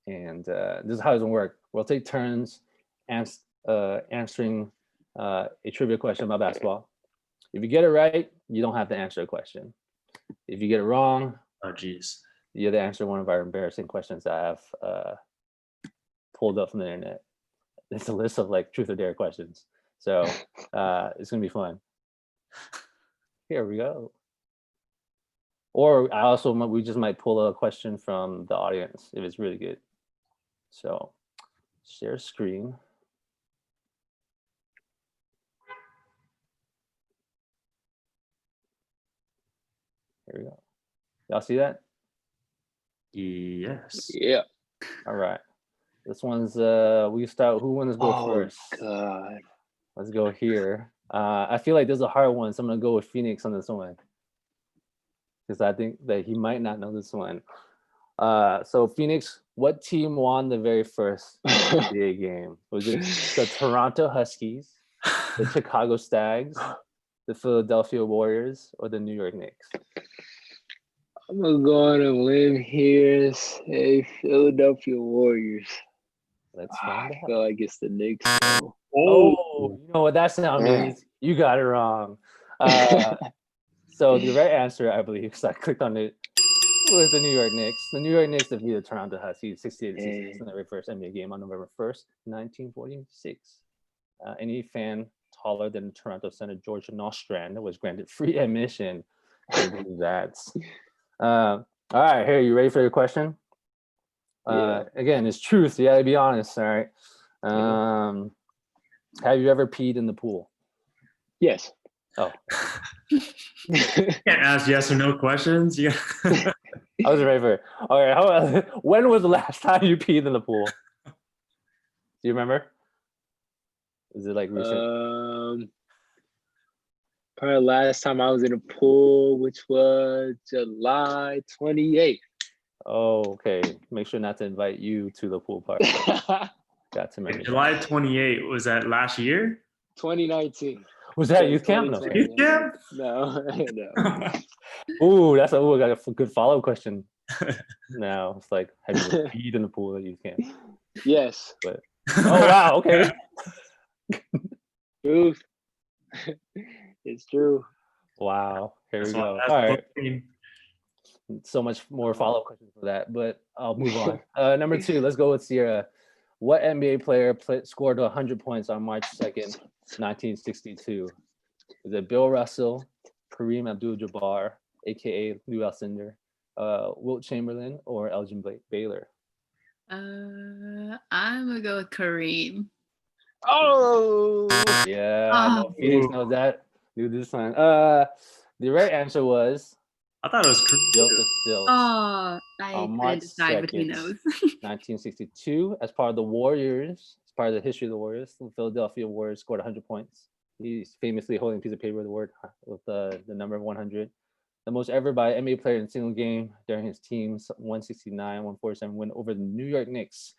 and this is how it's gonna work. We'll take turns answering a trivia question about basketball. If you get it right, you don't have to answer a question. If you get it wrong, Oh, geez. you have to answer one of our embarrassing questions that I have pulled up from the internet. It's a list of like truth or dare questions. So it's gonna be fun. Here we go. Or we just might pull a question from the audience if it's really good. So share screen. Here we go. Y'all see that? Yes. Yeah. All right. This one's we start. Who wants to go first? God. Let's go here. I feel like there's a hard one, so I'm gonna go with Phoenix on this one because I think that he might not know this one. So Phoenix, what team won the very first NBA game? Was it the Toronto Huskies, the Chicago Stags, the Philadelphia Warriors, or the New York Knicks? I'm gonna go on a limb here. Say Philadelphia Warriors. Let's find I out. feel like it's the Knicks. Oh, you know what that sound means? You got it wrong. So the right answer, I believe, because I clicked on it, was the New York Knicks. The New York Knicks defeated Toronto Huskies 68-66 in the very first NBA game on November 1st, 1946. Any fan taller than Toronto Center George Nostrand was granted free admission. That. All right, here, you ready for your question? Yeah. Again, it's truth. You gotta be honest. All right. Have you ever peed in the pool? Yes. Oh. Can't ask yes or no questions. Yeah. I was ready for it. All right. When was the last time you peed in the pool? Do you remember? Is it like recent? Probably last time I was in a pool, which was July 28th. Oh, okay. Make sure not to invite you to the pool party. Got to remember. July 28th, was that last year? 2019. Was that youth camp? No. Youth camp? No. Ooh, I got a good follow-up question. Now it's like, have you ever peed in the pool at youth camp? Yes. But oh wow, okay. Truth. It's true. Wow. Here we go. That's All right. So much more follow-up questions for that, but I'll move on. Number 2, let's go with Sierra. What NBA player scored 100 points on March 2nd, 1962? Is it Bill Russell, Kareem Abdul-Jabbar, aka Lou Alcindor, Wilt Chamberlain, or Elgin Baylor? I'm gonna go with Kareem. Oh. Yeah, I know Phoenix knows that. Knew this one. The right answer was. I thought it was Built the Stills. Oh, I on couldn't March decide 2nd, between those. 1962, as part of the Warriors, as part of the history of the Warriors, the Philadelphia Warriors scored 100 points. He's famously holding a piece of paper with the number 100. The most ever by an NBA player in a single game during his team's 169-147 win over the New York Knicks.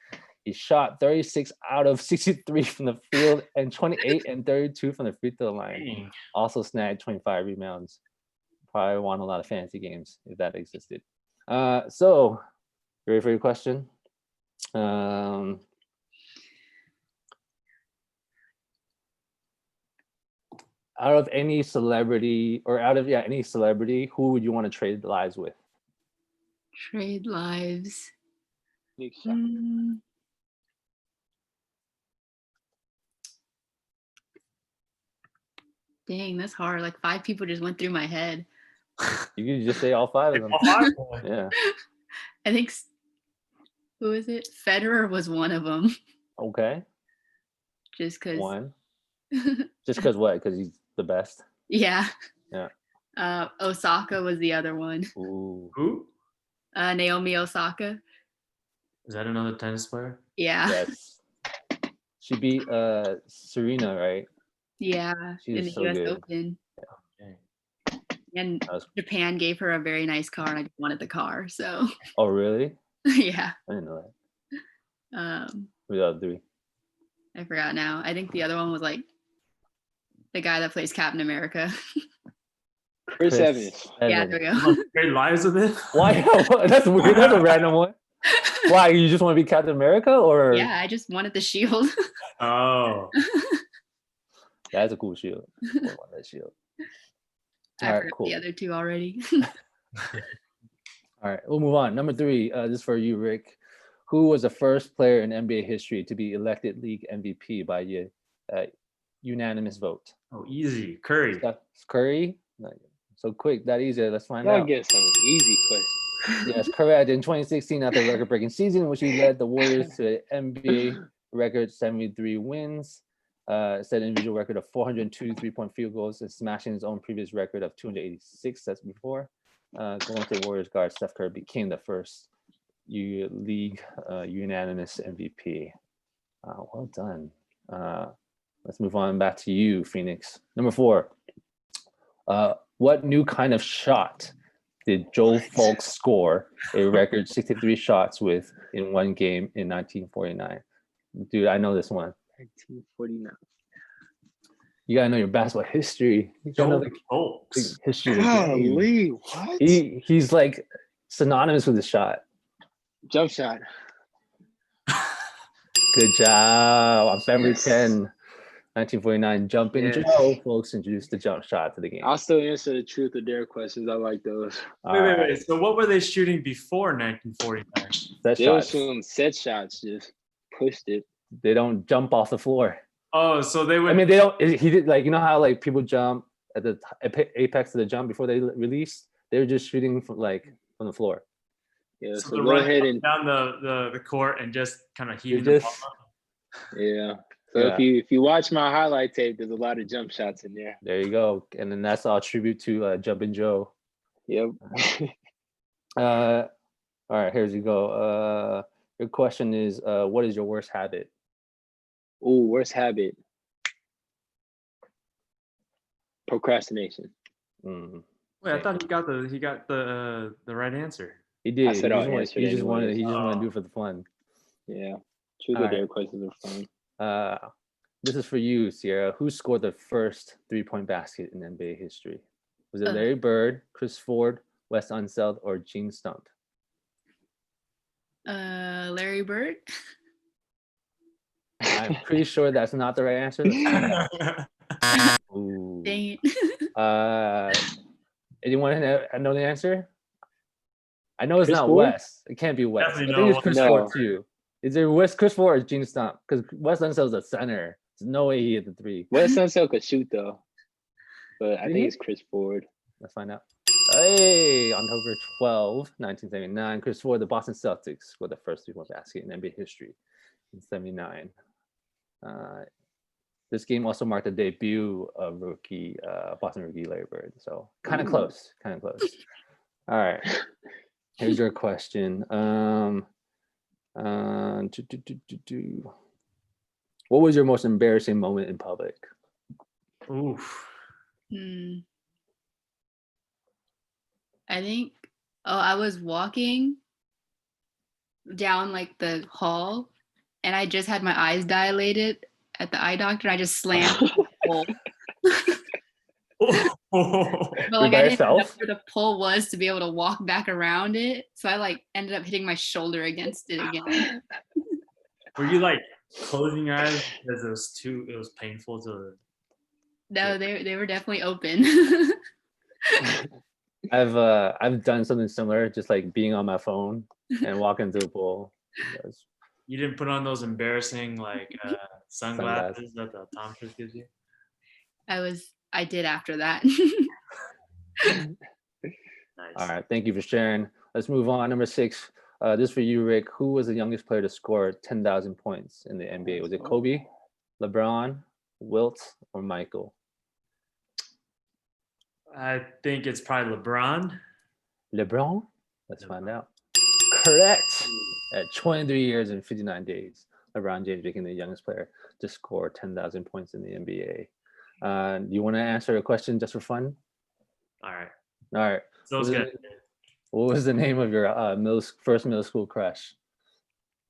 He shot 36 out of 63 from the field and 28 and 32 from the free throw line. Dang. Also snagged 25 rebounds. Probably won a lot of fantasy games if that existed. So, ready for your question? out of any celebrity, who would you want to trade lives with? Trade lives. Big shot. Dang, that's hard. Like 5 people just went through my head. You could just say all 5 of them. All five? Yeah. I think who is it? Federer was one of them. Okay. Just because. One. Just because what? Because he's the best. Yeah. Yeah. Osaka was the other one. Ooh. Who? Naomi Osaka. Is that another tennis player? Yeah. Yes. She beat Serena, right? Yeah. She in was the so US good. Open. Okay. And Japan gave her a very nice car, and I just wanted the car. So Oh, really? yeah. I didn't know that. Um, Who the other 3? I forgot now. I think the other one was like the guy that plays Captain America. Chris Evans. Yeah, there we go. Great lives of it. Why? That's weird. That's a random one. Why? You just want to be Captain America, or? Yeah, I just wanted the shield. Oh. That's a cool shield. I want that shield. I All right, forgot cool. the other 2 already. All right, we'll move on. Number 3, this is for you, Rick. Who was the first player in NBA history to be elected league MVP by unanimous vote? Oh, easy. Curry. Steph Curry? So quick, that easy. Let's find Y'all out. get some easy questions. Yes, correct. In 2016, after a record-breaking season, in which he led the Warriors to an NBA record 73 wins, set an individual record of 402 three-point field goals, and smashing his own previous record of 286 that's before. Golden State Warriors guard Steph Curry became the first league unanimous MVP. Well done. Let's move on back to you, Phoenix. Number 4. What new kind of shot did Joe Fulks score a record 63 shots with in one game in 1949? Dude, I know this one. 1949. You gotta know your basketball history. You gotta know the Folks. history of the game. Golly, what? He's like synonymous with the shot. Jump shot. Good job. On February Yes. 10, 1949, Jumping Yes. Joe Fulks introduced the jump shot to the game. I'll still answer the truth or dare questions. I like those. Wait. So what were they shooting before 1949? Set They were shots. shooting set shots, just pushed it. They don't jump off the floor. Oh, so they would. I mean, they don't. He did, like, you know how like people jump at the apex of the jump before they release. They were just shooting from the floor. Yeah, so so they're go running ahead up and down the court and just kind of heaving They the just- ball up. yeah. So Yeah. if you watch my highlight tape, there's a lot of jump shots in there. There you go. And then that's all tribute to Jumpin' Joe. Yep. All right, here's you go. Your question is, what is your worst habit? Ooh, worst habit. Procrastination. Mm, Wait, I thought he got the right answer. he did. I said I'll answer it He just wanted anyways. to do it for the fun. Yeah. Truth or Alright. dare questions are fun. This is for you, Sierra. Who scored the first 3-point basket in NBA history? Was it Larry Bird, Chris Ford, Wes Unseld, or Gene Stump? Larry Bird. I'm pretty sure that's not the right answer. Ooh. Dang it. Anyone know the answer? I know it's Chris not Ford? Wes. It can't be Wes. I Definitely think not it's Chris Wes. Ford No. too. Is it Chris Ford or Gene Stump? Because Wes Unseld's the center. There's no way he hit the 3. Wes Unseld could shoot though, but I Did think he? it's Chris Ford. Let's find out. Hey, on October 12, 1979, Chris Ford, the Boston Celtics, scored the first 3-point basket in NBA history in 79. This game also marked the debut of Boston rookie Larry Bird. So kind of close. All right. Here's your question. What was your most embarrassing moment in public? Oof. I think, I was walking down like the hall and I just had my eyes dilated at the eye doctor. I just slammed the pole. But like by I didn't know yourself? where the pole was to be able to walk back around it. So I like ended up hitting my shoulder against it again. Were you like closing your eyes because it was painful to? No, they were definitely open. I've done something similar, just like being on my phone and walking to a pool. That's You didn't put on those embarrassing like Sunglasses. sunglasses that the optometrist gives you. I did after that. Nice. All right. Thank you for sharing. Let's move on. Number 6. This for you, Rick. Who was the youngest player to score 10,000 points in the NBA? Was it Kobe, LeBron, Wilt, or Michael? I think it's probably LeBron. LeBron? Let's find out. Correct. At 23 years and 59 days, LeBron James became the youngest player to score 10,000 points in the NBA. Do you want to answer a question just for fun? All right. All right. So it's good. What was the name of your first middle school crush?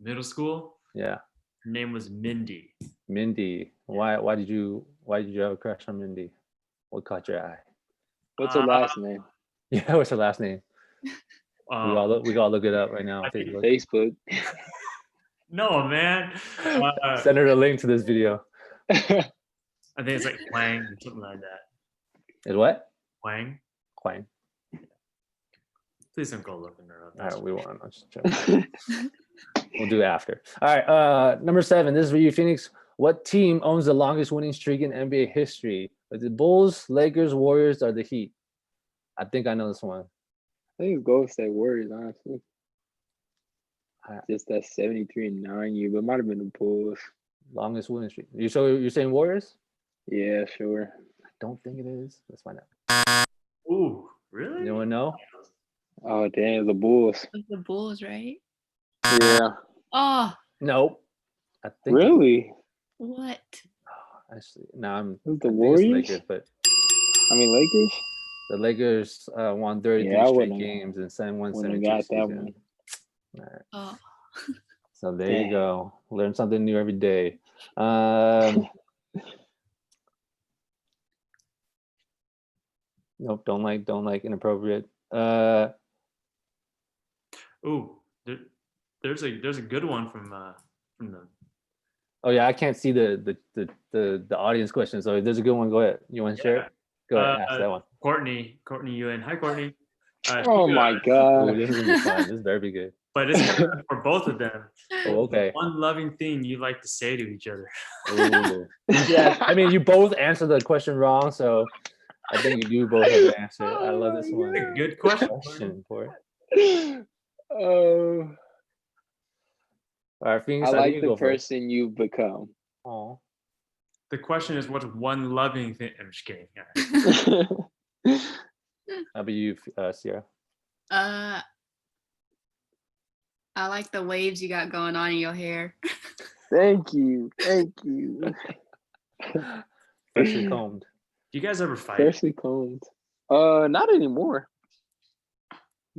Middle school. Yeah. Her name was Mindy. Mindy. Why did you have a crush on Mindy? What caught your eye? What's her last name? Yeah, what's her last name? We all look it up right now on Facebook. Facebook. No, man. Send her a link to this video. I think it's like Wang or something like that. Is what? Wang. Quang. Please don't go looking her up. All right, we won't. We'll do it after. All right, number 7. This is for you, Phoenix. What team owns the longest winning streak in NBA history? Is it Bulls, Lakers, Warriors, or the Heat? I think I know this one. I think it's Golden State Warriors, honestly. Just that 73-9 year, but it might have been the Bulls. Longest winning streak. You're saying Warriors? Yeah, sure. I don't think it is. Let's find out. Ooh, really? Anyone know? Oh, damn, the Bulls. It was the Bulls, right? Yeah. Oh, Nope. I think Really? what? Actually, no, I'm. It was the I think it's Warriors? Lakers, but I mean, Lakers? the Lakers won 33 Yeah, I straight wouldn't games and won wouldn't 72 have got that season. one. All right. Oh, So there you Dang. go. Learn something new every day. Nope, don't like inappropriate. Ooh, there's a good one from the. Oh yeah, I can't see the audience question. So if there's a good one, go ahead. You want to share it? Go ahead, ask that one. Courtney Ewan. Hi, Courtney. Oh my Ooh, God. this is gonna be fun. This is very good. But it's kind of for both of them. Oh, okay. One loving thing you like to say to each other. Ooh. Yeah, I mean, you both answered the question wrong, so I think you do both have to answer it. I love this one. That's a good question. For Oh, all right, Phoenix, I think like you the go first. person you've become. Oh, The question is, what's one loving thing? I'm just kidding. All right. how about you, Sierra? I like the waves you got going on in your hair. Thank you. Thank you. Freshly combed. Do you guys ever fight? Freshly combed. Not anymore.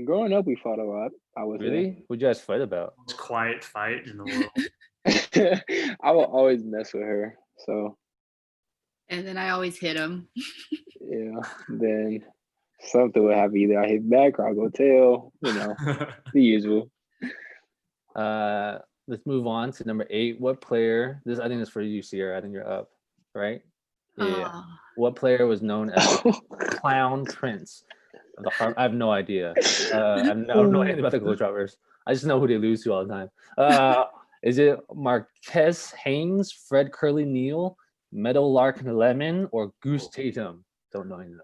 Growing up, we fought a lot. I was Really? What'd you guys fight about? Most quiet fight in the world. I will always mess with her. So And then I always hit him. yeah, then something would happen. Either I hit back or I'll go tail. You know, the usual. Let's move on to number 8. What player? I think is for you, Sierra. I think you're up, right? Yeah. Oh. What player was known as Clown Prince of the I have no idea. I don't know anything about the Globetrotters. I just know who they lose to all the time. Is it Marquez Haynes, Fred Curly Neal, Meadowlark Lemon, or Goose Tatum? Don't know any of them.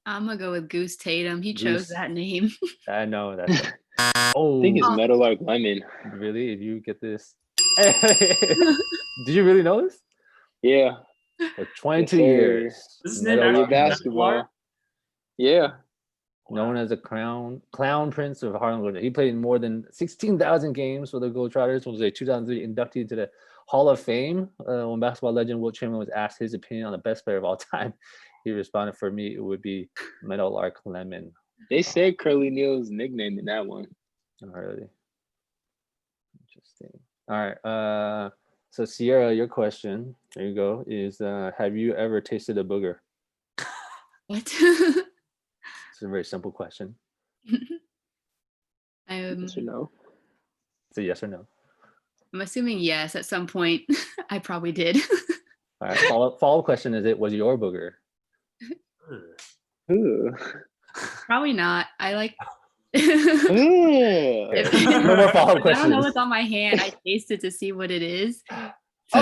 I'm gonna go with Goose Tatum. He chose that name. I know that. I Oh, think it's Meadowlark Lemon. really? If you get this, did you really know this? Yeah. For 22 Yes, sir. years. This is Meadowlark named after Lemon. Basketball. Yeah. Known as a clown prince of Harlem. He played in more than 16,000 games for the Globetrotters. Was a 2003 inductee to the Hall of Fame. When basketball legend Wilt Chamberlain was asked his opinion on the best player of all time, he responded, "For me, it would be Meadowlark Lemon." They said Curly Neal's nickname in that one. Oh, really? Interesting. All right. So Sierra, your question, there you go, is have you ever tasted a booger? What? It's a very simple question. Yes or no? It's a yes or no. I'm assuming yes. At some point, I probably did. All right. Follow-up question is: was your booger? Ooh. Probably not. I like. Ooh. No more follow-up I don't know questions. what's on my hand. I taste it to see what it is. I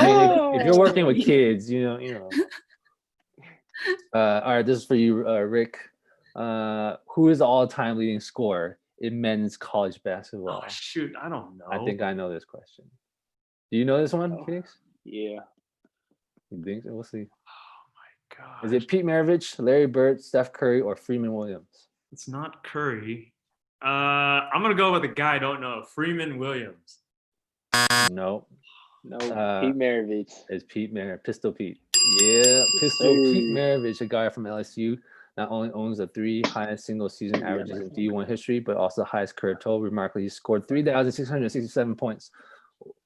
mean, if you're working with Oh. kids, you know. All right, this is for you, Rick. Who is the all-time leading scorer in men's college basketball? Oh shoot, I don't know. I think I know this question. Do you know this one, Oh. Phoenix? Yeah. You think so? We'll see. Oh my god. Is it Pete Maravich, Larry Bird, Steph Curry, or Freeman Williams? It's not Curry. I'm gonna go with a guy I don't know, Freeman Williams. No, No. Uh, Pete Maravich. it's Pete Maravich, Pistol Pete. Yeah, Pistol Pete Hey. Maravich, a guy from LSU, not only owns the 3 highest single season averages in D1 history, but also the highest career total. Remarkably, he scored 3,667 points,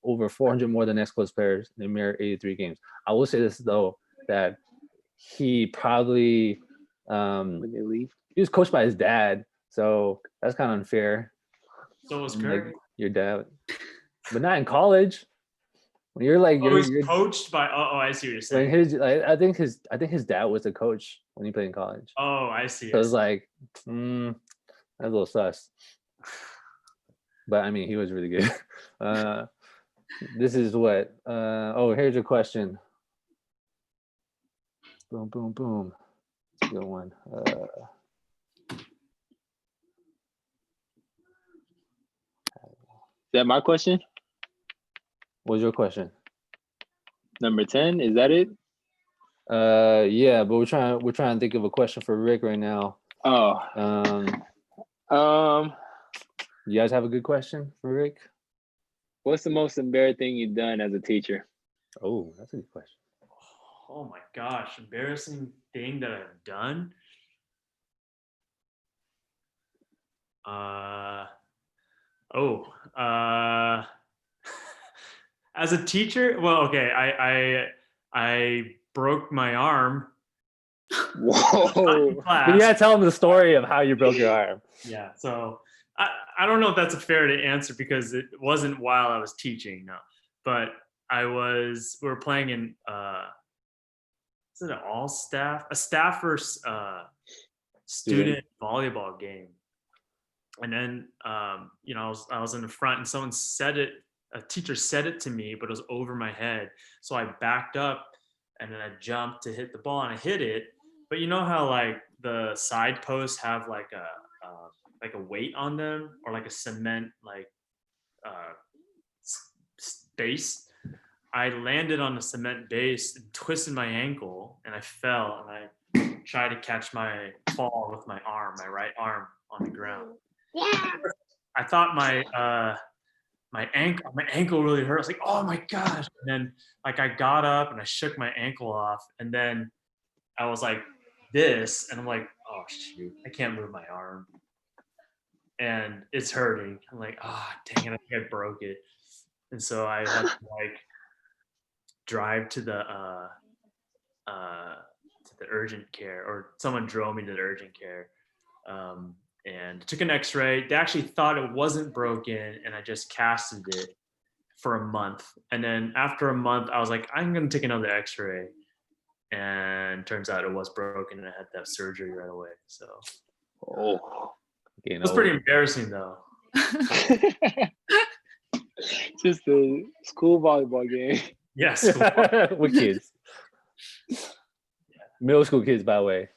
over 400 more than next closest players in a mere 83 games. I will say this though, that he probably When they leave. he was coached by his dad, so that's kind of unfair. So was Like Curry. your dad, but not in college. When you're like Oh, he's you're coached by. Oh, I see what you're when saying. his like, I think his dad was the coach when he played in college. Oh, I see. So I it's see. like, that's a little sus. But I mean, he was really good. This is what. Oh, here's a question. Boom, boom, boom. That's a good one. Is that my question? What's your question? Number 10, is that it? Yeah, but we're trying to think of a question for Rick right now. Oh. You guys have a good question for Rick? What's the most embarrassing thing you've done as a teacher? Oh, that's a good question. Oh my gosh, embarrassing thing that I've done. As a teacher, well, okay, I broke my arm. Whoa. in class. But you gotta tell him the story of how you broke your arm. Yeah, so I don't know if that's a fair to answer because it wasn't while I was teaching, no. But we were playing in is it a staff versus student volleyball game. And then I was in the front and a teacher said it to me, but it was over my head. So I backed up and then I jumped to hit the ball and I hit it. But you know how like the side posts have like a weight on them or like a cement like base. I landed on the cement base and twisted my ankle and I fell and I tried to catch my fall with my right arm on the ground. Yeah. I thought my ankle really hurt. I was like, oh my gosh. And then like I got up and I shook my ankle off and then I was like this and I'm like, oh shoot, I can't move my arm. And it's hurting. I'm like, dang it, I think I broke it. And so I had to like drive to the urgent care, or someone drove me to the urgent care, and took an X-ray. They actually thought it wasn't broken, and I just casted it for a month. And then after a month, I was like, I'm gonna take another X-ray, and turns out it was broken, and I had to have surgery right away. So, it was pretty embarrassing though. Just a school volleyball game. Yes, with kids. Middle school kids, by the way.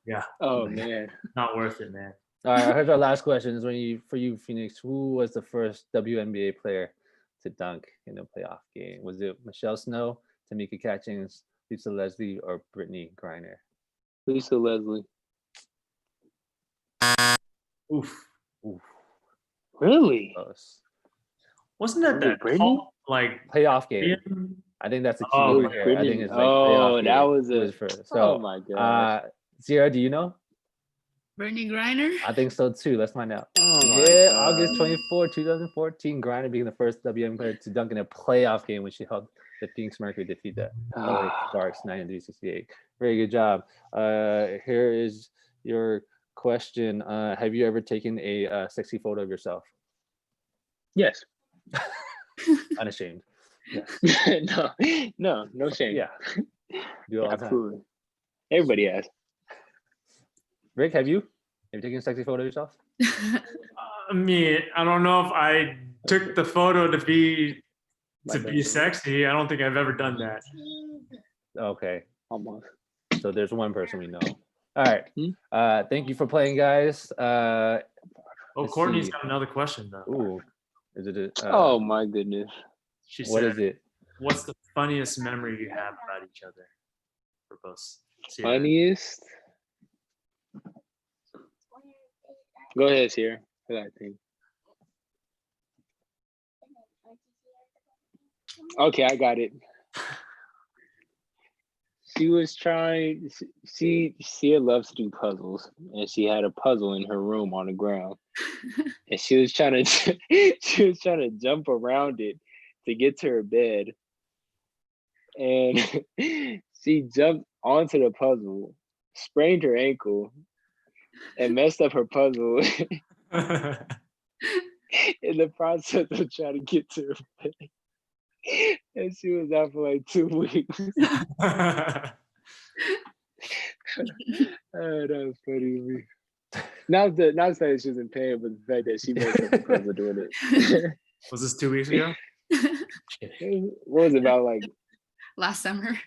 Yeah. Oh man, not worth it, man. All right, here's our last question. Is for you, Phoenix. Who was the first WNBA player to dunk in a playoff game? Was it Michelle Snow, Tamika Catchings, Lisa Leslie, or Brittany Griner? Lisa Leslie. Oof. Really? Close. Wasn't that like playoff game? I think that's the key word here. I think it's like playoff game. That was it. First. So, oh my gosh. Sierra, do you know? Brittany Griner? I think so too. Let's find out. Oh August 24, 2014, Griner being the first WNBA player to dunk in a playoff game when she helped the Phoenix Mercury defeat the LA Sparks 93-68. Very good job. Here is your question. Have you ever taken a sexy photo of yourself? Yes. Unashamed. Yes. no shame. Yeah. Do it all the time. Absolutely. Everybody has. Rick, have you taken a sexy photo of yourself? I mean, I don't know if I took the photo to be sexy. I don't think I've ever done that. Okay. Almost. So there's one person we know. All right. Hmm? Thank you for playing, guys. Oh, Let's Courtney's see. got another question though. Ooh. Is it Oh my goodness. She what said, is it? "What's the funniest memory you have about each other?" For both. Sierra. Funniest? Go ahead, Sierra. I think. Okay, I got it. She was trying. Sierra loves to do puzzles, and she had a puzzle in her room on the ground, and she was trying to jump around it to get to her bed, and she jumped onto the puzzle, sprained her ankle, and messed up her puzzle in the process of trying to get to her bed. And she was out for like 2 weeks. Oh, that was funny to me. Not that she was in pain, but the fact that she messed up the puzzle doing it. Was this 2 weeks ago? What was it about, like Last summer.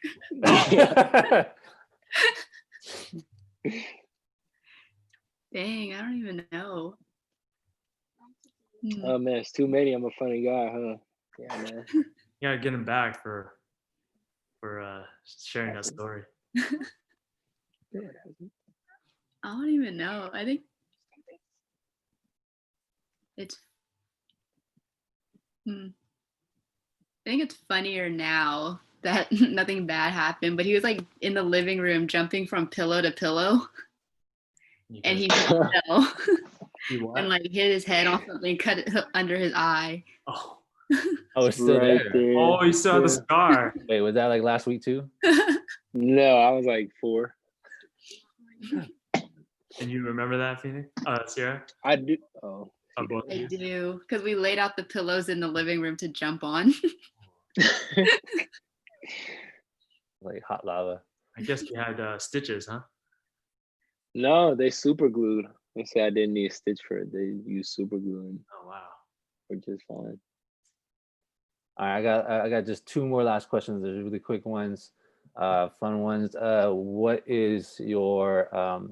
Dang, I don't even know. Oh man, it's too many. I'm a funny guy, huh? Yeah, man. You gotta get him back for sharing that story. I don't even know. I think it's I think it's funnier now that nothing bad happened, but he was like in the living room jumping from pillow to pillow. And he fell and like hit his head on something, cut it under his eye. Oh, it's still Right there. Oh, you saw the scar. Wait, was that like last week too? No, I was like 4. And you remember that, Phoenix? Sierra? I do. Oh, Both of I you? do, because we laid out the pillows in the living room to jump on. Like hot lava. I guess you had stitches, huh? no, they super glued. They said I didn't need a stitch for it. They used super glue, and Oh wow. we're just fine. All right, I got just 2 more last questions. They're really quick ones, fun ones. What is your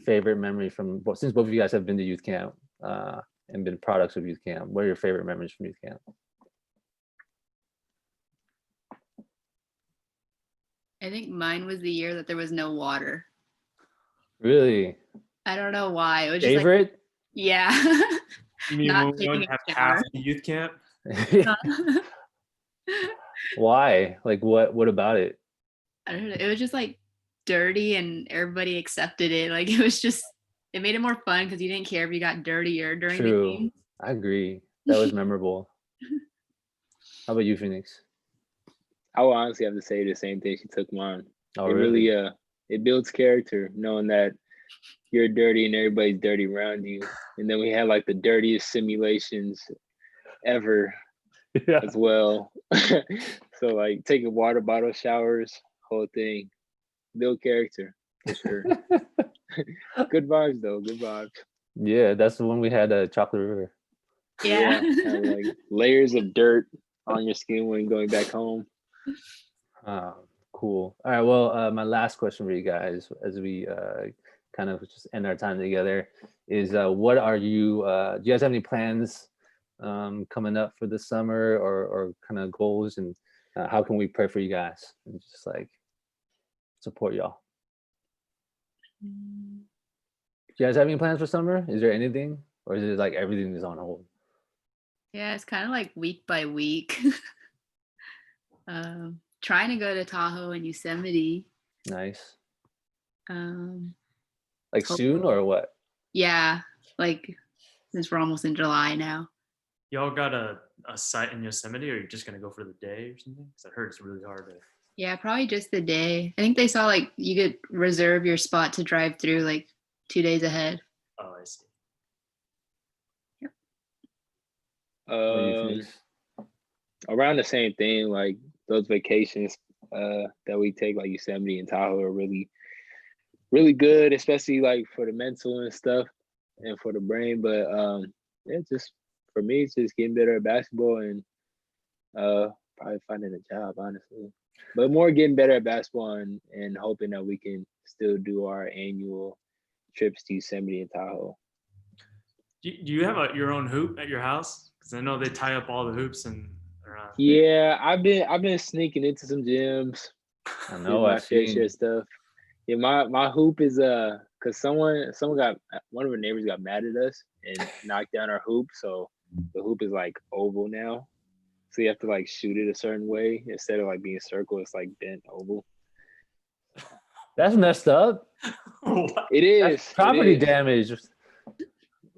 favorite memory from since both of you guys have been to youth camp and been products of youth camp? What are your favorite memories from youth camp? I think mine was the year that there was no water. Really? I don't know why. It was just Favorite? like, yeah. You mean Not when we went taking to a have half shower. the youth camp? Why? Like what about it? I don't know. It was just like dirty and everybody accepted it. Like it was just, it made it more fun because you didn't care if you got dirtier during the True. game. I agree. That was memorable. How about you, Phoenix? I will honestly have to say the same thing. She took mine. Oh, it really? It builds character knowing that you're dirty and everybody's dirty around you. And then we had like the dirtiest simulations ever Yeah. as well. So like taking water bottle showers, whole thing, build character for sure. Good vibes though, good vibes. Yeah, that's the one we had Chocolate River. Yeah. Have like layers of dirt on your skin when going back home. Cool. All right. Well, my last question for you guys, as we kind of just end our time together, is what are you? Do you guys have any plans coming up for this summer, or kind of goals, and how can we pray for you guys and just like support y'all? Do you guys have any plans for summer? Is there anything, or is it like everything is on hold? Yeah, it's kind of like week by week. Trying to go to Tahoe and Yosemite. Nice. Like soon or what? Yeah, like since we're almost in July now. Y'all got a site in Yosemite, or are you just gonna go for the day or something? Because I heard it's really hard to. Yeah, probably just the day. I think they saw like you could reserve your spot to drive through like 2 days ahead. Oh, I see. Yep. Around the same thing, like those vacations that we take, like Yosemite and Tahoe, are really really good, especially like for the mental and stuff and for the brain. But yeah, just for me, it's just getting better at basketball and probably finding a job, honestly. But more getting better at basketball and hoping that we can still do our annual trips to Yosemite and Tahoe. Do you have your own hoop at your house? Because I know they tie up all the hoops and around. Yeah, I've been sneaking into some gyms, I doing know. my I've fair share seen. of stuff. Yeah, my hoop is cause someone got one of our neighbors got mad at us and knocked down our hoop, so the hoop is like oval now. So you have to like shoot it a certain way instead of like being circle, it's like bent oval. That's messed up. What? It is. That's property it is. damage.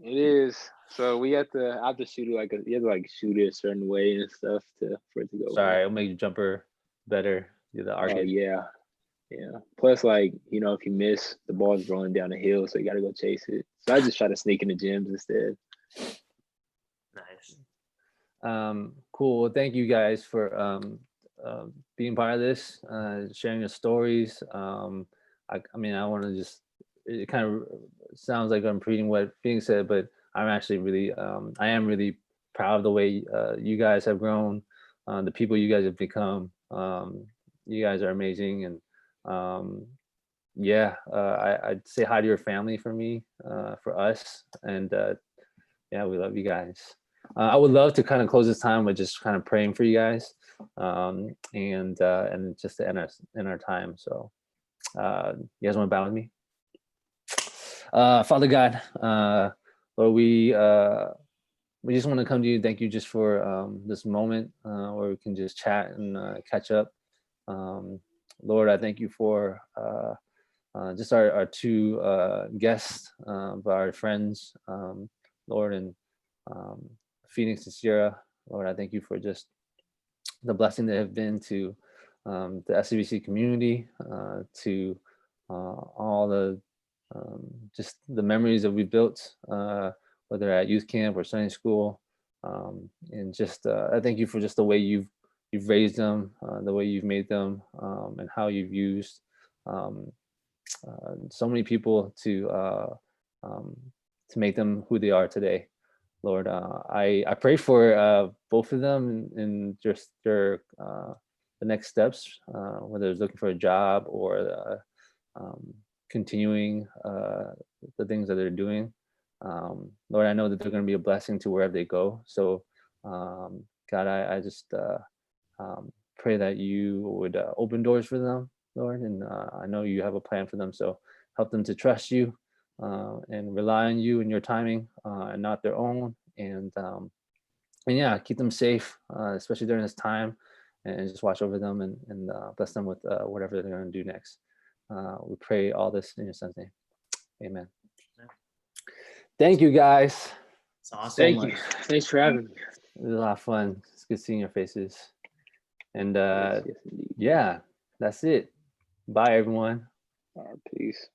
It is. So we have to I have to shoot it like you have to like shoot it a certain way and stuff for it to go. Sorry, it'll make your jumper better. You're the Oh arcade. yeah. Yeah. Plus, like, you know, if you miss, the ball's rolling down the hill, so you got to go chase it. So I just try to sneak in the gyms instead. Nice. Cool. Well, thank you guys for being part of this, sharing your stories. I mean, I want to just, it kind of sounds like I'm repeating what being said, but I'm actually really, I am really proud of the way you guys have grown, the people you guys have become. You guys are amazing. And yeah, I'd say hi to your family for me, for us. And yeah, we love you guys. I would love to kind of close this time with just kind of praying for you guys, and just to end our time. So, you guys want to bow with me? Father God, Lord, we just want to come to you. Thank you just for this moment where we can just chat and catch up. Lord, I thank you for just our two guests, our friends, Lord, and Phoenix and Sierra. Lord, I thank you for just the blessing that have been to the SCBC community, to all the just the memories that we built, whether at youth camp or Sunday school, and just I thank you for just the way you've raised them, the way you've made them, and how you've used so many people to make them who they are today. Lord, I pray for both of them and just their the next steps, whether it's looking for a job or continuing the things that they're doing. Lord, I know that they're going to be a blessing to wherever they go. So, God, I just pray that you would open doors for them, Lord, and I know you have a plan for them. So help them to trust you and rely on you and your timing and not their own. And yeah, keep them safe, especially during this time, and just watch over them and bless them with whatever they're going to do next. We pray all this in your son's name. Amen. Thank you, guys. It's awesome. Thank you. Thanks for having me. It was a lot of fun. It's good seeing your faces. And Yes, indeed. yeah, that's it. Bye, everyone. All right, peace.